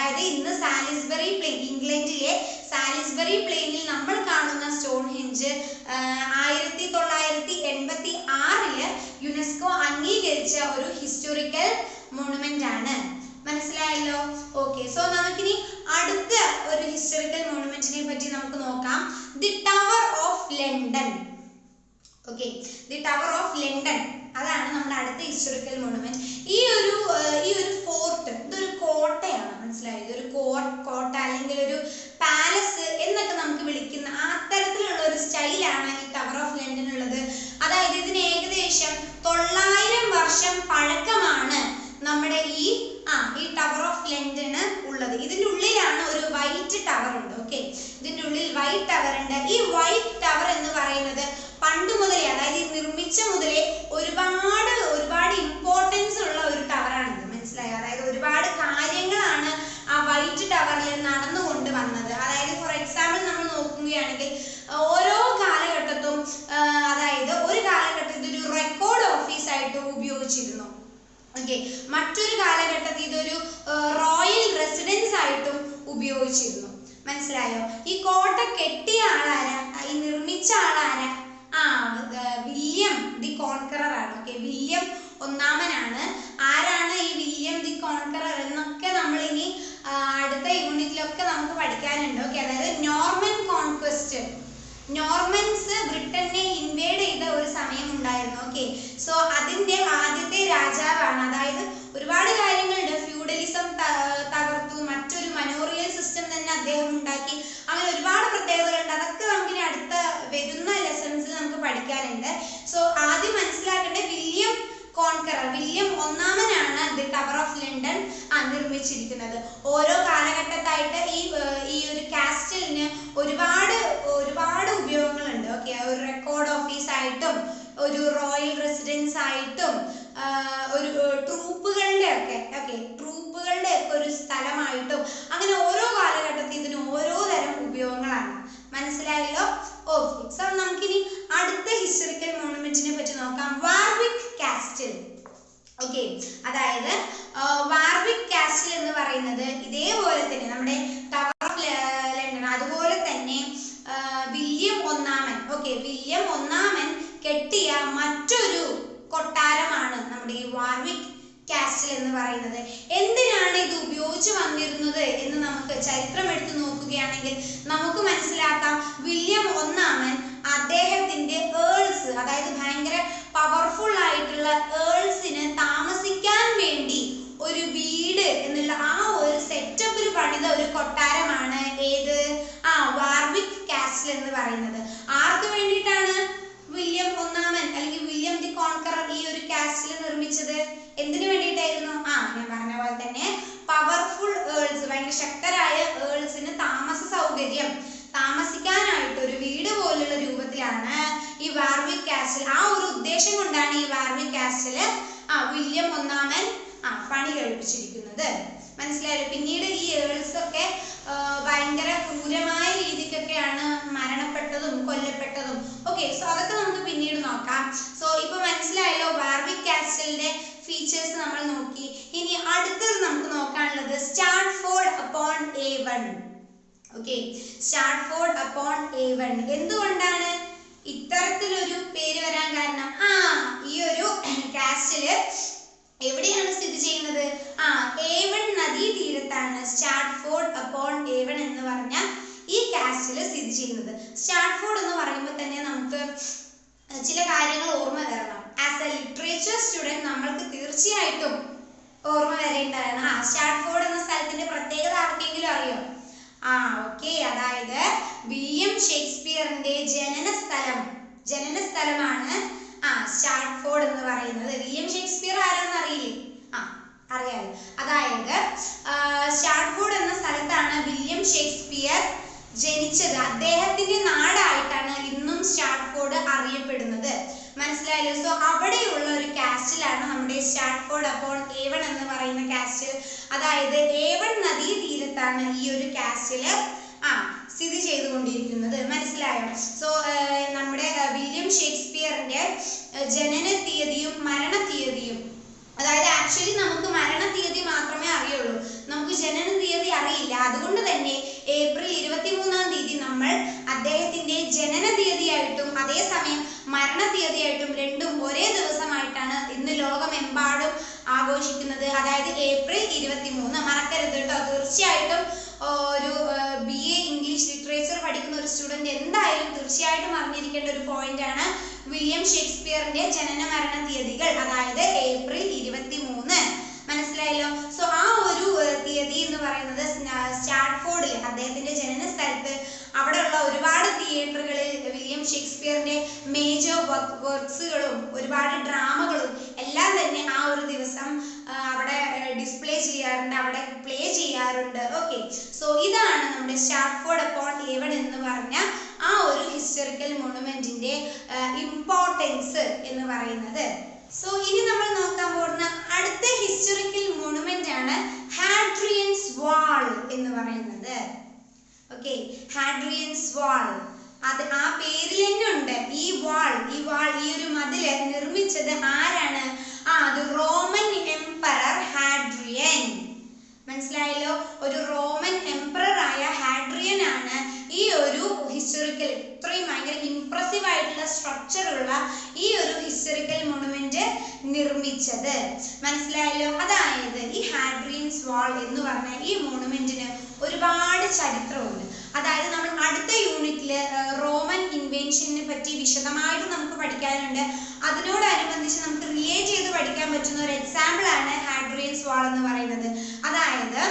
അതായത് ഇന്ന് സാലിസ്ബറി പ്ലെയിൻ, ഇംഗ്ലണ്ടിലെ സാലിസ്ബറി പ്ലെയിനിൽ നമ്മൾ കാണുന്ന സ്റ്റോൺ ഹെഞ്ച് 1986 യുനെസ്കോ അംഗീകരിച്ച ഒരു ഹിസ്റ്റോറിക്കൽ മോണുമെന്റ് ആണ്. മനസ്സിലായല്ലോ? ഓക്കെ, സോ നമുക്കിനി അടുത്ത ഒരു ഹിസ്റ്റോറിക്കൽ മോണുമെന്റിനെ പറ്റി നമുക്ക് നോക്കാം. The Tower of London. Okay, the Tower of London അതാണ് നമ്മുടെ അടുത്ത ഹിസ്റ്റോറിക്കൽ മോണുമെന്റ്. ഈ ഒരു ഫോർട്ട് ഇതൊരു കോട്ടയാണ്. മനസ്സിലായോ? ഇതൊരു കോട്ട അല്ലെങ്കിൽ ഒരു പാലസ് എന്നൊക്കെ നമുക്ക് വിളിക്കുന്ന അത്തരത്തിലുള്ള ഒരു സ്റ്റൈലാണ് ഈ ടവർ ഓഫ് ലണ്ടൻ ഉള്ളത്. അതായത് ഇതിന് ഏകദേശം 900 വർഷം പഴക്കമാണ് നമ്മുടെ ഈ ടവർ ഓഫ് ലണ്ടന് ഉള്ളത്. ഇതിന്റെ ഉള്ളിലാണ് ഒരു വൈറ്റ് ടവർ ഉണ്ട്. ഓക്കെ, ഇതിന്റെ ഉള്ളിൽ വൈറ്റ് ടവർ ഉണ്ട്. ഈ വൈറ്റ് ടവർ എന്ന് പറയുന്നത് പണ്ട് മുതലേ, അതായത് നിർമ്മിച്ച മുതലേ ഒരുപാട് ഇമ്പോർട്ടൻസ് ഉള്ള ഒരു ടവറാണിത്. മനസ്സിലായോ? അതായത് ഒരുപാട് കാര്യങ്ങളാണ് ആ വൈറ്റ് ടവറിൽ നടന്നുകൊണ്ട് വന്നത്. അതായത് ഫോർ എക്സാമ്പിൾ നമ്മൾ നോക്കുകയാണെങ്കിൽ ഓരോ കാലഘട്ടത്തും അതായത് ഒരു കാലഘട്ടത്തിൽ ഇതൊരു റെക്കോർഡ് ഓഫീസായിട്ട് ഉപയോഗിച്ചിരുന്നു. ഓക്കെ, മറ്റൊരു കാലഘട്ടത്തിൽ ഇതൊരു റോയൽ റെസിഡൻസ് ആയിട്ടും ഉപയോഗിച്ചിരുന്നു. മനസ്സിലായോ? ഈ കോട്ട കെട്ടിയ ആളാരാ? ഈ നിർമ്മിച്ച ആളാരാ? വില്യം ദി കോൺക്കറർ ആണ്. ഓക്കെ, വില്യം ഒന്നാമനാണ്. ആരാണ് ഈ വില്യം ദി കോൺക്കറർ എന്നൊക്കെ നമ്മൾ ഇനി അടുത്ത യൂണിറ്റിലൊക്കെ നമുക്ക് പഠിക്കാനുണ്ട്. ഓക്കെ, അതായത് നോർമൻ കോൺക്വസ്റ്റ്, നോർമൻസ് ബ്രിട്ടനെ ഇൻവേഡ് ചെയ്ത ഒരു സമയം ഉണ്ടായിരുന്നു. ഓക്കെ, സോ അതിന്റെ ആദ്യത്തെ രാജാവാണ്. അതായത് ഒരുപാട് കാര്യങ്ങളുണ്ട്. ഫ്യൂഡലിസം തകർത്തു, മറ്റൊരു മനോറിയൽ സിസ്റ്റം തന്നെ അദ്ദേഹം ഉണ്ടാക്കി. അങ്ങനെ ഒരുപാട് പ്രത്യേകതകളുണ്ട്. അതൊക്കെ നമുക്കിനി അടുത്ത വരുന്ന ലെസൺസിൽ നമുക്ക് പഠിക്കാനുണ്ട്. സോ ആദ്യം മനസ്സിലാക്കേണ്ട വില്യം കോൺക്കറർ, വില്യം ഒന്നാമനാണ് ദി ടവർ ഓഫ് ലണ്ടൻ നിർമ്മിച്ചിരിക്കുന്നത്. ഓരോ കാലഘട്ടത്തായിട്ട് ഈ ഒരു കാസ്റ്റലിന് ഒരുപാട് ഉപയോഗങ്ങളുണ്ട്. ഓക്കെ, ഒരു റെക്കോർഡ് ഓഫീസ് ആയിട്ടും ഒരു റോയൽ റെസിഡൻസ് ആയിട്ടും ഒരു ട്രൂപ്പുകളുടെ ഒക്കെ ഒരു സ്ഥലമായിട്ടും അങ്ങനെ ഓരോ കാലഘട്ടത്തിൽ ഇതിന് ഓരോ തരം ഉപയോഗങ്ങളാണ്. മനസ്സിലായല്ലോ? ഓക്കെ, സോ നമുക്കിനി അടുത്ത ഹിസ്റ്റോറിക്കൽ മോണുമെന്റിനെ പറ്റി നോക്കാം. Warwick castle. ഓക്കെ, അതായത് വാർവിക് കാസ്റ്റൽ എന്ന് പറയുന്നത് ഇതേപോലെ തന്നെ നമ്മുടെ ടവർ ഓഫ് ലണ്ടൻ അതുപോലെ തന്നെ വില്യം ഒന്നാമൻ, ഓക്കെ, വില്യം ഒന്നാമൻ കെട്ടിയ മറ്റൊരു കൊട്ടാരമാണ് നമ്മുടെ ഈ വാർവിക് കാസ്റ്റൽ എന്ന് പറയുന്നത്. എന്തിനാണ് ഇത് ഉപയോഗിച്ചു വന്നിരുന്നത് എന്ന് നമുക്ക് ചരിത്രം എടുത്തു നോക്കുകയാണെങ്കിൽ നമുക്ക് മനസ്സിലാക്കാം. വില്യം ഒന്നാമൻ അദ്ദേഹത്തിന്റെ ഏൾസ്, അതായത് ഭയങ്കര പവർഫുൾ ആയിട്ടുള്ള ഏൾസിന് താമസിക്കാൻ വേണ്ടി ഒരു വീട് എന്നുള്ള ആ ഒരു സെറ്റപ്പിൽ പണിത ഒരു കൊട്ടാരമാണ് ഏത്? വാർവിക് കാസ്റ്റൽ എന്ന് പറയുന്നത്. ആർക്ക് വേണ്ടിയിട്ടാണ് വില്യം ഒന്നാമൻ അല്ലെങ്കിൽ വില്യം ദി കോൺക്കറർ ഈ ഒരു കാസ്റ്റൽ നിർമ്മിച്ചത്? എന്തിനു വേണ്ടിയിട്ടായിരുന്നു? ഞാൻ പറഞ്ഞ പോലെ തന്നെ പവർഫുൾ ഏൾസ്, ഭയങ്കര ശക്തരായ ഏൾസിന് താമസ സൗകര്യം, താമസിക്കാനായിട്ട് ഒരു വീട് പോലുള്ള രൂപത്തിലാണ് ഈ വാർവിക് കാസ്റ്റൽ. ആ ഒരു ഉദ്ദേശം കൊണ്ടാണ് ഈ വാർവിക് കാസ്റ്റൽ വില്യം ഒന്നാമൻ പണി കഴിപ്പിച്ചിരിക്കുന്നത്. മനസ്സിലായല്ലോ? പിന്നീട് ഈ ഏൾസ് ഒക്കെ ഭയങ്കര ക്രൂരമായ രീതിക്കൊക്കെയാണ് മരണപ്പെട്ടതും കൊല്ലപ്പെട്ടതും. ഓക്കെ, സോ അതൊക്കെ നമുക്ക് പിന്നീട് നോക്കാം. സോ ഇപ്പൊ മനസ്സിലായല്ലോ വാർവിക് കാസ്റ്റലിന്റെ ഫീച്ചേഴ്സ് നമ്മൾ നോക്കി. ഇനി അടുത്തത് നമുക്ക് നോക്കാനുള്ളത് Stratford upon Avon. Okay, Stratford upon Avon എന്തുകൊണ്ടാണ് ഇത്തരത്തിലൊരു പേര് വരാൻ കാരണം? ഈ ഒരു കാസ്റ്റല് എവിടെയാണ് സ്ഥിതി ചെയ്യുന്നത്? ഏവൺ നദീ തീരത്താണ് സ്റ്റാർട്ട്ഫോർഡ് അപ്പോൺ ഏവൺ എന്ന് പറഞ്ഞ ഈ കാസ്റ്റല് സ്ഥിതി ചെയ്യുന്നത്. സ്റ്റാർട്ട്ഫോർഡ് എന്ന് പറയുമ്പോൾ തന്നെ നമുക്ക് ചില കാര്യങ്ങൾ ഓർമ്മ വരണം. ആസ് എ ലിറ്ററേച്ചർ സ്റ്റുഡന്റ് നമ്മൾക്ക് തീർച്ചയായിട്ടും ഓർമ്മ വരേണ്ടതാണ്. സ്റ്റാർട്ട്ഫോർഡ് എന്ന സ്ഥലത്തിന്റെ പ്രത്യേകത ആർക്കെങ്കിലും അറിയോ? ഓക്കെ, അതായത് വില്യം ഷേക്സ്പിയറിന്റെ ജനന സ്ഥലമാണ് സ്റ്റാർട്ട്ഫോർഡ് എന്ന് പറയുന്നത്. വില്യം ഷേക്സ്പിയർ ആരാണെന്ന് അറിയില്ലേ? അറിയാലോ. അതായത് സ്റ്റാർട്ട്ഫോർഡ് എന്ന സ്ഥലത്താണ് വില്യം ഷേക്സ്പിയർ ജനിച്ചത്. അദ്ദേഹത്തിന്റെ നാടായിട്ടാണ് ഇന്നും സ്റ്റാർട്ട്ഫോർഡ് അറിയപ്പെടുന്നത്. മനസ്സിലായല്ലോ? സോ അവിടെയുള്ള ഒരു കാസ്റ്റലാണ് നമ്മുടെ സ്റ്റാർട്ട്ഫോർഡ് അപ്പോൺ ഏവൺ എന്ന് പറയുന്ന കാസ്റ്റൽ. അതായത് ഏവൺ നദീ തീരത്താണ് ഈ ഒരു കാസ്റ്റൽ സ്ഥിതി ചെയ്തുകൊണ്ടിരിക്കുന്നത്. മനസ്സിലായോ? സോ നമ്മുടെ വില്യം ഷേക്സ്പിയറിന്റെ ജനന തീയതിയും മരണ തീയതിയും, അതായത് ആക്ച്വലി നമുക്ക് മരണ തീയതി മാത്രമേ അറിയുള്ളൂ, നമുക്ക് ജനന തീയതി അറിയില്ല. അതുകൊണ്ട് തന്നെ ഏപ്രിൽ 23-ാം തീയതി നമ്മൾ അദ്ദേഹത്തിന്റെ ജനന തീയതിയായിട്ടും അതേസമയം മരണ തീയതിയായിട്ടും രണ്ടും ഒരേ ദിവസമായിട്ടാണ് ഇന്ന് ലോകമെമ്പാടും ആഘോഷിക്കുന്നത്. അതായത് ഏപ്രിൽ 23. മറക്കരുത് കേട്ടോ. തീർച്ചയായിട്ടും ഒരു BA ഇംഗ്ലീഷ് ലിറ്ററേച്ചർ പഠിക്കുന്ന ഒരു സ്റ്റുഡന്റ് എന്തായാലും തീർച്ചയായിട്ടും അറിഞ്ഞിരിക്കേണ്ട ഒരു പോയിന്റ് ആണ് വില്യം ഷേക്സ്പിയറിന്റെ ജനന മരണ തീയതികൾ. അതായത് ഏപ്രിൽ 23. മനസ്സിലായല്ലോ. സോ ആ ഒരു തീയതി എന്ന് പറയുന്നത് സ്റ്റാറ്റ്ഫോർഡിൽ അദ്ദേഹത്തിന്റെ ജനന സ്ഥലത്ത് അവിടെയുള്ള ഒരുപാട് തിയേറ്ററുകളിൽ വില്യം ഷേക്സ്പിയറിന്റെ മേജർ വർക്ക്സുകളും ഒരുപാട് ഡ്രാമകളും എല്ലാം തന്നെ ആ ഒരു ദിവസം അവിടെ ഡിസ്പ്ലേ ചെയ്യാറുണ്ട്, അവിടെ പ്ലേ ചെയ്യാറുണ്ട്. ഓക്കെ, സോ ഇതാണ് നമ്മുടെ സ്റ്റാറ്റ്ഫോർഡ് അപ്പോൺ ഏവൺ എന്ന് പറഞ്ഞ ആ ഒരു ഹിസ്റ്റോറിക്കൽ മോണുമെന്റിന്റെ ഇമ്പോർട്ടൻസ് എന്ന് പറയുന്നത്. സോ ഇനി നമ്മൾ നോക്കാൻ പോകുന്ന അടുത്ത ഹിസ്റ്റോറിക്കൽ മോണുമെന്റ് ആണ് ഹാഡ്രിയൻസ് വാൾ എന്ന് പറയുന്നത്. ഓക്കെ, ഹാഡ്രിയൻസ് വാൾ. അത് ആ പേരിൽ തന്നെ ഉണ്ട്. ഈ ഒരു മതില് നിർമ്മിച്ചത് ആരാണ്? അത് റോമൻ എംപറർ ഹാഡ്രിയൻ. മനസ്സിലായല്ലോ. ഒരു റോമൻ എംപറർ ആയ ഹാഡ്രിയൻ ആണ് ഈ ഒരു ഹിസ്റ്റോറിക്കൽ ഇത്രയും ഭയങ്കര ഇംപ്രസീവ് ആയിട്ടുള്ള സ്ട്രക്ചർ ഉള്ള ഈ ഒരു ഹിസ്റ്റോറിക്കൽ മോണുമെന്റ് നിർമ്മിച്ചത്. മനസ്സിലായല്ലോ. അതായത് ഈ ഹാഡ്രിയൻസ് വാൾ എന്ന് പറഞ്ഞ ഈ മോണുമെന്റിന് ഒരുപാട് ചരിത്രമുണ്ട്. അതായത് നമ്മൾ അടുത്ത യൂണിറ്റില് റോമൻ ഇൻവെൻഷനെ പറ്റി വിശദമായിട്ട് നമുക്ക് പഠിക്കാനുണ്ട്. അതിനോടനുബന്ധിച്ച് നമുക്ക് റിലേറ്റ് ചെയ്ത് പഠിക്കാൻ പറ്റുന്ന ഒരു എക്സാമ്പിൾ ആണ് ഹാഡ്രിയൻസ് വാൾ എന്ന് പറയുന്നത്. അതായത്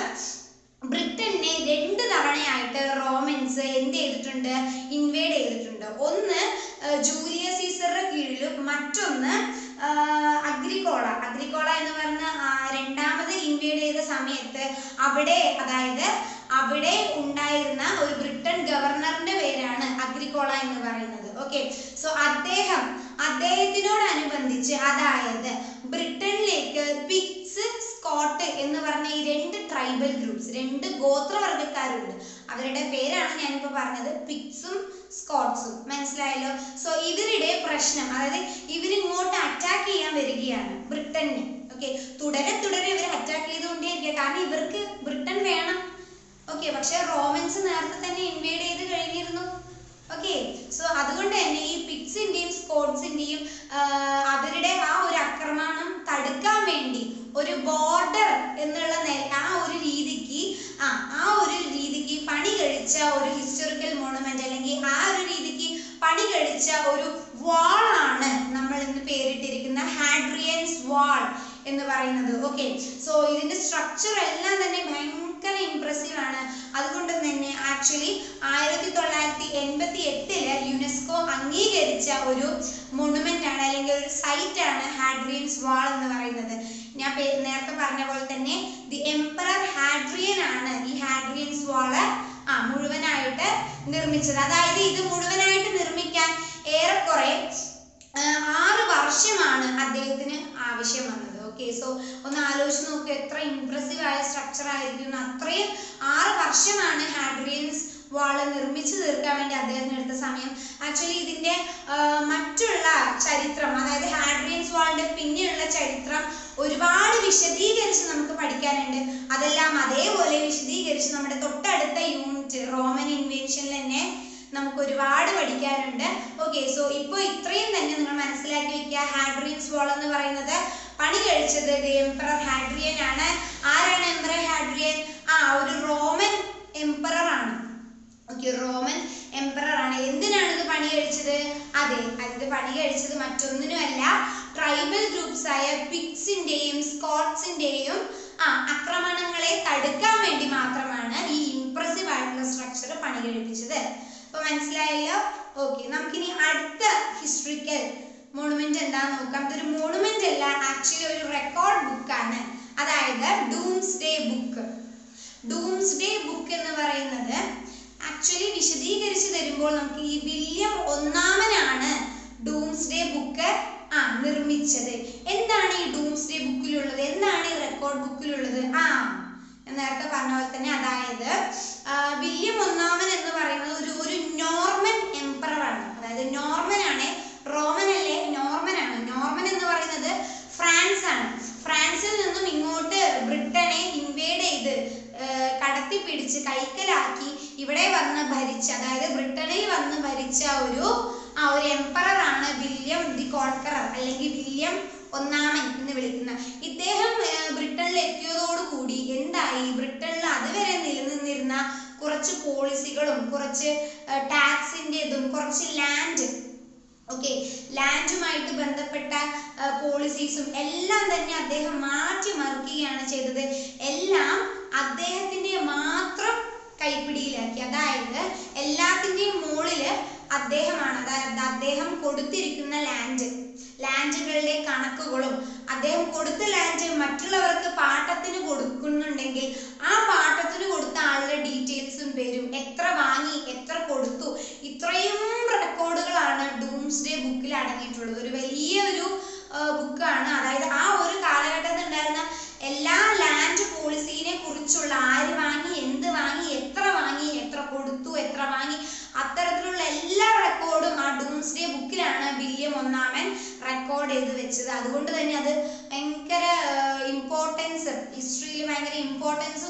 ബ്രിട്ടനെ 2 തവണയായിട്ട് റോമൻസ് എന്ത് ചെയ്തിട്ടുണ്ട്? ഇൻവേഡ് ചെയ്തിട്ടുണ്ട്. ഒന്ന് ജൂലിയസ് സീസറുടെ കീഴിലും മറ്റൊന്ന് അഗ്രിക്കോള എന്ന് പറഞ്ഞ രണ്ടാമത് ഇൻവേഡ് ചെയ്ത സമയത്ത് അവിടെ ഉണ്ടായിരുന്ന ഒരു ബ്രിട്ടൻ ഗവർണറിന്റെ പേരാണ് അഗ്രിക്കോള എന്ന് പറയുന്നത്. ഓക്കെ, സോ അദ്ദേഹത്തിനോടനുബന്ധിച്ച് അതായത് ബ്രിട്ടനിലേക്ക് പിഗ്സ്, സ്കോട്ട് എന്ന് പറഞ്ഞ ഈ 2 ട്രൈബൽ ഗ്രൂപ്പ്സ്, 2 ഗോത്രവർഗക്കാരുണ്ട്. അവരുടെ പേരാണ് ഞാനിപ്പോ പറഞ്ഞത്, പിഗ്സും സ്കോട്ട്സും. മനസ്സിലായല്ലോ. സോ ഇവരുടെ പ്രശ്നം, അതായത് ഇവരിങ്ങോട്ട് അറ്റാക്ക് ചെയ്യാൻ വരികയാണ് ബ്രിട്ടനെ. ഓക്കെ, തുടരെ ഇവർ അറ്റാക്ക് ചെയ്തുകൊണ്ടേയിരിക്കുക. കാരണം ഇവർക്ക് ബ്രിട്ടൻ വേണം. ഓക്കെ, പക്ഷെ റോമൻസ് നേരത്തെ തന്നെ ഇൻവേഡ് ചെയ്ത് കഴിഞ്ഞിരുന്നു. ഓക്കെ, സോ അതുകൊണ്ട് തന്നെ ഈ പിഗ്സിന്റെയും സ്കോട്ട്സിന്റെയും അവരുടെ ആ ഒരു ആക്രമണം തടുക്കാൻ വേണ്ടി ഒരു ബോർഡർ എന്നുള്ള ആ ഒരു രീതിക്ക് പണി കഴിച്ച ഒരു ഹിസ്റ്റോറിക്കൽ മോണുമെന്റ്, അല്ലെങ്കിൽ ആ ഒരു രീതിക്ക് പണി കഴിച്ച ഒരു വാളാണ് നമ്മൾ ഇന്ന് പേരിട്ടിരിക്കുന്ന ഹാഡ്രിയൻസ് വാൾ എന്ന് പറയുന്നത്. ഓക്കെ, സോ ഇതിന്റെ സ്ട്രക്ചർ എല്ലാം തന്നെ ഭയങ്കര ഇംപ്രസീവ് ആണ്. അതുകൊണ്ട് തന്നെ ആക്ച്വലി 1988 യുനെസ്കോ അംഗീകരിച്ച ഒരു മോണുമെന്റ് ആണ്, അല്ലെങ്കിൽ ഒരു സൈറ്റ് ആണ് ഹാഡ്രിയൻസ് വാൾ എന്ന് പറയുന്നത്. ഞാൻ നേരത്തെ പറഞ്ഞ പോലെ തന്നെ ദി എംപറർ ഹാഡ്രിയൻ ആണ് ഈ ഹാഡ്രിയൻസ് വാള് മുഴുവനായിട്ട് നിർമ്മിച്ചത്. അതായത് ഇത് മുഴുവനായിട്ട് നിർമ്മിക്കാൻ ഏറെക്കുറെ 6 വർഷമാണ് അദ്ദേഹത്തിന് ആവശ്യം വന്നത്. ഓക്കെ, സോ ഒന്ന് ആലോചിച്ച് നോക്കൂ, എത്ര ഇംപ്രസീവ് ആയ സ്ട്രക്ചർ ആയിരിക്കും. അത്രയും 6 വർഷമാണ് ഹാഡ്രിയൻസ് വാള് നിർമ്മിച്ചു തീർക്കാൻ വേണ്ടി അദ്ദേഹത്തിന് എടുത്ത സമയം. ആക്ച്വലി ഇതിന്റെ മറ്റുള്ള ചരിത്രം, അതായത് ഹാഡ്രിയൻസ് വാളിന്റെ പിന്നെയുള്ള ചരിത്രം ഒരുപാട് വിശദീകരിച്ച് നമുക്ക് പഠിക്കാനുണ്ട്. അതെല്ലാം അതേപോലെ വിശദീകരിച്ച് നമ്മുടെ തൊട്ടടുത്ത യൂണിറ്റ് റോമൻ ഇൻവെൻഷനിൽ തന്നെ നമുക്ക് ഒരുപാട് പഠിക്കാനുണ്ട്. ഓക്കെ, സോ ഇപ്പോൾ ഇത്രയും തന്നെ നിങ്ങൾ മനസ്സിലാക്കി വെക്കുക. ഹാഡ്രിയൻസ് വാൾ എന്ന് പറയുന്നത് പണി കഴിച്ചത് എംപറർ ഹാഡ്രിയൻ ആണ്. ആരാണ് എംപറർ ഹാഡ്രിയൻ? ഒരു റോമൻ എംപറർ ആണ്. ഓക്കെ, റോമൻ എംപറർ ആണ്. എന്തിനാണ് ഇത് പണി കഴിച്ചത്? ഇത് പണി കഴിച്ചത് മറ്റൊന്നിനുമല്ല, ട്രൈബൽ ഗ്രൂപ്പ്സ് ആയ പിഗ്സിന്റെയും സ്കോട്ട്സിന്റെയും ആക്രമണങ്ങളെ തടുക്കാൻ വേണ്ടി മാത്രമാണ് ഈ ഇംപ്രസീവ് ആയിട്ടുള്ള സ്ട്രക്ചർ പണി കഴിപ്പിച്ചത്. അപ്പൊ മനസ്സിലായല്ലോ. ഓക്കെ, നമുക്കിനി അടുത്ത ഹിസ്റ്റോറിക്കൽ മോണുമെന്റ് എന്താന്ന് നോക്കാം. ഇതൊരു മോണുമെന്റ് അല്ല, ആക്ച്വലി ഒരു റെക്കോർഡ് ബുക്കാണ്. അതായത് ഡൂംസ്ഡേ ബുക്ക് എന്ന് പറയുന്നത് ആക്ച്വലി വിശദീകരിച്ച് തരുമ്പോൾ നമുക്ക് ഈ വില്യം ഒന്നാമനാണ് ഡൂംസ്ഡേ ബുക്ക് നിർമ്മിച്ചത്. എന്താണ് ഈ ഡൂംസ്ഡേ ബുക്കിലുള്ളത്? എന്താണ് ഈ റെക്കോർഡ് ബുക്കിലുള്ളത്? നേരത്തെ പറഞ്ഞ പോലെ തന്നെ, അതായത് വില്യം ഒന്നാമൻ എന്ന് പറയുന്നത് ഒരു നോർമൻ എംപറർ ആണ്. അതായത് നോർമൻ ആണ്, റോമൻ അല്ലേ, നോർമൻ ആണ്. നോർമൻ എന്ന് പറയുന്നത് ഫ്രാൻസ് ആണ്. ഫ്രാൻസിൽ നിന്നും ഇങ്ങോട്ട് ബ്രിട്ടനെ ഇൻവേഡ് ചെയ്ത് പിടിച്ച് കൈക്കലാക്കി ഇവിടെ വന്ന് ഭരിച്ച, അതായത് ബ്രിട്ടനിൽ വന്ന് ഭരിച്ച ഒരു എംപറർ ആണ് വില്യം ദി കോൺക്കറർ അല്ലെങ്കിൽ വില്യം ഒന്നാമൻ എന്ന് വിളിക്കുന്ന ഇദ്ദേഹം. ബ്രിട്ടനിൽ എത്തിയതോടുകൂടി എന്തായി, ബ്രിട്ടനിൽ അതുവരെ നിലനിന്നിരുന്ന കുറച്ച് പോളിസികളും കുറച്ച് ടാക്സിൻ്റെതും കുറച്ച് ലാൻഡുമായിട്ട് ബന്ധപ്പെട്ട പോളിസീസും എല്ലാം തന്നെ അദ്ദേഹം മാറ്റിമറിക്കുകയാണ് ചെയ്തത്. എല്ലാം അദ്ദേഹത്തിന്റെ മാത്രം കൈപ്പിടിയിലാക്കി. അതായത് എല്ലാത്തിന്റെയും മുകളില് അദ്ദേഹമാണ്, അതായത് അദ്ദേഹം കൊടുത്തിരിക്കുന്ന ലാൻഡുകളുടെ കണക്കുകളും അദ്ദേഹം കൊടുത്ത ലാൻഡ് മറ്റുള്ളവർക്ക് പാട്ടത്തിന് കൊടുക്കുന്നുണ്ടെങ്കിൽ ആ പാട്ടത്തിന് കൊടുത്ത ആളുടെ ഡീറ്റെയിൽസും പേരും, എത്ര വാങ്ങി എത്ര കൊടുത്തു, ഇത്രയും റെക്കോർഡുകളാണ് ഡൂംസ്ഡേ ബുക്കിൽ അടങ്ങിയിട്ടുള്ളത്. ഒരു വലിയൊരു ബുക്കാണ്. അതായത് ആ ഒരു കാലഘട്ടത്തിൽ ഉണ്ടായിരുന്ന എല്ലാ ലാൻഡ് പോളിസിനെ കുറിച്ചുള്ള ആര് വാങ്ങി, എന്ത് വാങ്ങി, എത്ര കൊടുത്തു, എത്ര വാങ്ങി, അത്തരത്തിലുള്ള എല്ലാ റെക്കോർഡും ആ ഡൂംസ്ഡേ ബുക്കിലാണ് വില്യം ഒന്നാമൻ റെക്കോർഡ് ചെയ്ത് വെച്ചത്. അതുകൊണ്ട് തന്നെ അത് ഭയങ്കര ഇമ്പോർട്ടൻസ്, ഹിസ്റ്ററിയിൽ ഭയങ്കര ഇമ്പോർട്ടൻസ്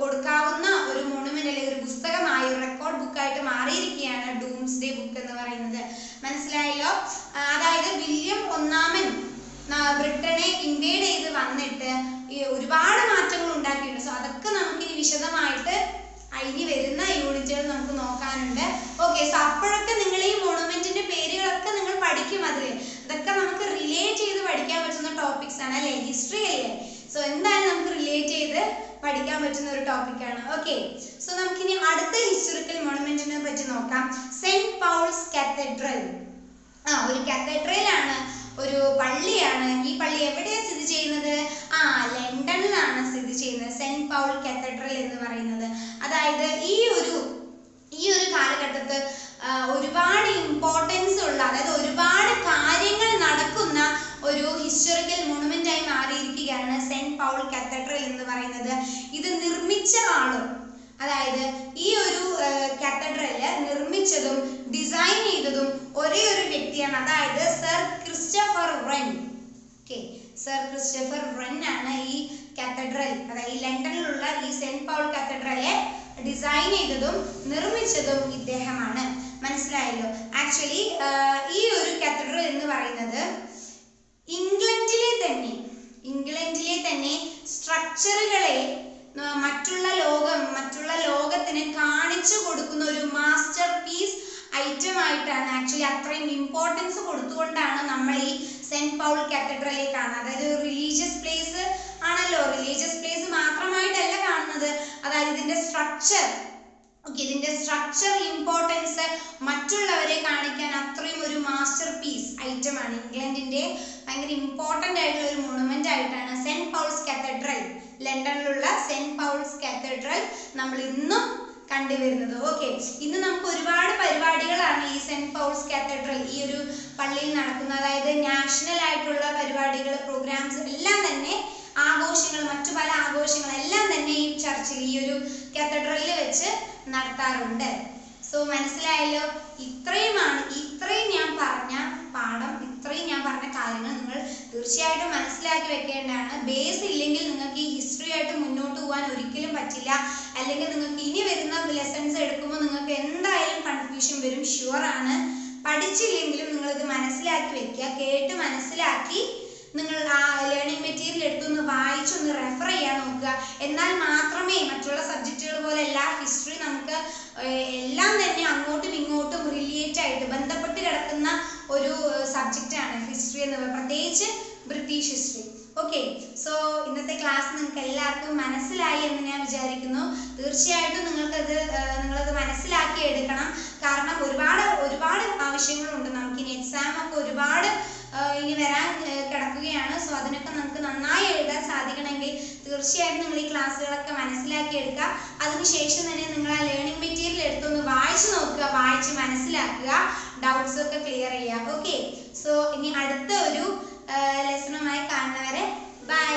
കൊടുക്കാവുന്ന ഒരു മോണുമെന്റ് അല്ലെങ്കിൽ ഒരു പുസ്തകമായി, ഒരു റെക്കോർഡ് ബുക്കായിട്ട് മാറിയിരിക്കുകയാണ് ഡൂംസ്ഡേ ബുക്ക് എന്ന് പറയുന്നത്. മനസ്സിലായല്ലോ? അതായത് വില്യം ഒന്നാമൻ ബ്രിട്ടനെ ഇൻവേഡ് ചെയ്ത് വന്നിട്ട് ഒരുപാട് മാറ്റങ്ങൾ ഉണ്ടാക്കിയിട്ടുണ്ട്. സോ അതൊക്കെ നമുക്കിനി വിശദമായിട്ട് ഇനി വരുന്ന യൂണിറ്റുകൾ നമുക്ക് നോക്കാനുണ്ട്. ഓക്കെ, സോ അപ്പോഴൊക്കെ നിങ്ങൾ ഈ മോണുമെന്റിന്റെ പേരുകളൊക്കെ നിങ്ങൾ പഠിക്കും. അതൊക്കെ നമുക്ക് റിലേറ്റ് ചെയ്ത് പഠിക്കാൻ പറ്റുന്ന ടോപ്പിക്സ് ആണ് അല്ലേ, ഹിസ്റ്ററി അല്ലേ. സോ എന്തായാലും നമുക്ക് റിലേറ്റ് ചെയ്ത് പഠിക്കാൻ പറ്റുന്ന ഒരു ടോപ്പിക്കാണ്. ഓക്കെ, സോ നമുക്കിനി അടുത്ത ഹിസ്റ്റോറിക്കൽ മോണുമെന്റിനെ പറ്റി നോക്കാം. Saint Paul's Cathedral. ഒരു കത്തീഡ്രലാണ്, ഒരു പള്ളിയാണ്. ഈ പള്ളി എവിടെയാണ് സ്ഥിതി ചെയ്യുന്നത്? ലണ്ടനിലാണ് സ്ഥിതി ചെയ്യുന്നത്, സെന്റ് പൗൾ കത്തീഡ്രൽ എന്ന് പറയുന്നത്. അതായത് ഈ ഒരു കാലഘട്ടത്ത് ഒരുപാട് ഇമ്പോർട്ടൻസ് ഉള്ള, അതായത് ഒരുപാട് കാര്യങ്ങൾ നടക്കുന്ന ഒരു ഹിസ്റ്റോറിക്കൽ മോണുമെന്റ് ആയി മാറിയിരിക്കുകയാണ് സെന്റ് പൗൾ കത്തീഡ്രൽ എന്ന് പറയുന്നത്. ഇത് നിർമ്മിച്ച ആളും, അതായത് ഈ ഒരു കത്തീഡ്രല് നിർമ്മിച്ചതും ഡിസൈൻ ചെയ്തതും ഒരേ ഒരു വ്യക്തിയാണ്, അതായത് sir Christopher Wren. Sir Christopher Wren ആണ് ഈ കത്തീഡ്രൽ, അതായത് ഈ ലണ്ടനിലുള്ള ഈ സെന്റ് പൗൾ കത്തീഡ്രലെ ഡിസൈൻ ചെയ്തതും നിർമ്മിച്ചതും ഇദ്ദേഹമാണ്. മനസ്സിലായല്ലോ? ആക്ച്വലി ഈ ഒരു കത്തീഡ്രൽ എന്ന് പറയുന്നത് ഇംഗ്ലണ്ടിലെ തന്നെ സ്ട്രക്ചറുകളെ മറ്റുള്ള ലോകത്തിന് കാണിച്ചു കൊടുക്കുന്ന ഒരു മാസ്റ്റർ പീസ് ഐറ്റം ആയിട്ടാണ്. ആക്ച്വലി അത്രയും ഇമ്പോർട്ടൻസ് കൊടുത്തുകൊണ്ടാണ് നമ്മൾ ഈ സെന്റ് പൗൾ കത്തീഡ്രലെ കാണുന്നത്. അതായത് ഒരു റിലീജിയസ് പ്ലേസ് ആണല്ലോ, റിലീജിയസ് പ്ലേസ് മാത്രമായിട്ടല്ല കാണുന്നത്. അതായത് ഇതിന്റെ സ്ട്രക്ചർ ഇമ്പോർട്ടൻസ് മറ്റുള്ളവരെ കാണിക്കാൻ അത്രയും ഒരു മാസ്റ്റർ പീസ് ഐറ്റം ആണ്. ഇംഗ്ലണ്ടിന്റെ ഭയങ്കര ഇമ്പോർട്ടന്റ് ആയിട്ടുള്ള ഒരു മോണുമെന്റ് ആയിട്ടാണ് saint Paul's cathedral, ലണ്ടനിലുള്ള saint Paul's cathedral നമ്മൾ ഇന്നും കണ്ടുവരുന്നത്. ഓക്കെ, ഇന്ന് നമുക്ക് ഒരുപാട് പരിപാടികളാണ് ഈ സെന്റ് പൗൾസ് കത്തീഡ്രൽ ഈ ഒരു പള്ളിയിൽ നടക്കുന്നത്. അതായത് നാഷണൽ ആയിട്ടുള്ള പരിപാടികൾ, പ്രോഗ്രാംസ് എല്ലാം തന്നെ, ആഘോഷങ്ങൾ, മറ്റു പല ആഘോഷങ്ങളെല്ലാം തന്നെ ഈ ചർച്ചിൽ, ഈ ഒരു കത്തീഡ്രലിൽ വെച്ച് നടത്താറുണ്ട്. സോ മനസ്സിലായല്ലോ? ഇത്രയും ഞാൻ പറഞ്ഞ പാഠം, ഇത്രയും ഞാൻ പറഞ്ഞ കാര്യങ്ങൾ നിങ്ങൾ തീർച്ചയായിട്ടും മനസ്സിലാക്കി വെക്കേണ്ടതാണ്. ബേസ് ഇല്ലെങ്കിൽ നിങ്ങൾക്ക് ഈ ഹിസ്റ്ററി ആയിട്ട് മുന്നോട്ട് പോകാൻ ഒരിക്കലും പറ്റില്ല. അല്ലെങ്കിൽ നിങ്ങൾക്ക് ഇനി വരുന്ന ലെസൺസ് എടുക്കുമ്പോൾ നിങ്ങൾക്ക് എന്തായാലും കൺഫ്യൂഷൻ വരും, ഷുവർ ആണ്. പഠിച്ചില്ലെങ്കിലും നിങ്ങളിത് മനസ്സിലാക്കി വെക്കുക, കേട്ട് മനസ്സിലാക്കി നിങ്ങൾ ആ ലേണിംഗ് മെറ്റീരിയൽ എടുത്തൊന്ന് വായിച്ചൊന്ന് റെഫർ ചെയ്യാൻ നോക്കുക. എന്നാൽ മാത്രമേ മറ്റുള്ള സബ്ജക്റ്റുകൾ പോലെ എല്ലാ ഹിസ്റ്ററി നമുക്ക് എല്ലാം തന്നെ അങ്ങോട്ടും ഇങ്ങോട്ടും റിലേറ്റ് ആയിട്ട് ബന്ധപ്പെട്ട് കിടക്കുന്ന ഒരു സബ്ജക്റ്റാണ് ഹിസ്റ്ററി എന്ന് പറയുന്നത്, പ്രത്യേകിച്ച് ബ്രിട്ടീഷ് ഹിസ്റ്ററി. ഓക്കെ, സോ ഇന്നത്തെ ക്ലാസ് നിങ്ങൾക്ക് എല്ലാവർക്കും മനസ്സിലായി എന്ന് ഞാൻ വിചാരിക്കുന്നു. തീർച്ചയായിട്ടും നിങ്ങളത് മനസ്സിലാക്കി എടുക്കണം. കാരണം ഒരുപാട് ആവശ്യങ്ങളുണ്ട്. നമുക്കിനി എക്സാം ഒക്കെ ഒരുപാട് ഇനി വരാൻ കിടക്കുകയാണ്. സോ അതിനൊക്കെ നമുക്ക് നന്നായി എഴുതാൻ സാധിക്കണമെങ്കിൽ തീർച്ചയായിട്ടും നിങ്ങൾ ഈ ക്ലാസ്സുകളൊക്കെ മനസ്സിലാക്കി എടുക്കുക. അതിനുശേഷം തന്നെ നിങ്ങൾ ആ ലേണിംഗ് മെറ്റീരിയൽ എടുത്തൊന്ന് വായിച്ചു നോക്കുക, വായിച്ച് മനസ്സിലാക്കുക, ഡൗട്ട്സ് ഒക്കെ ക്ലിയർ ചെയ്യുക. ഓക്കെ, സോ ഇനി അടുത്ത ഒരു ലെസണുമായി കാണുന്നവരെ ബൈ.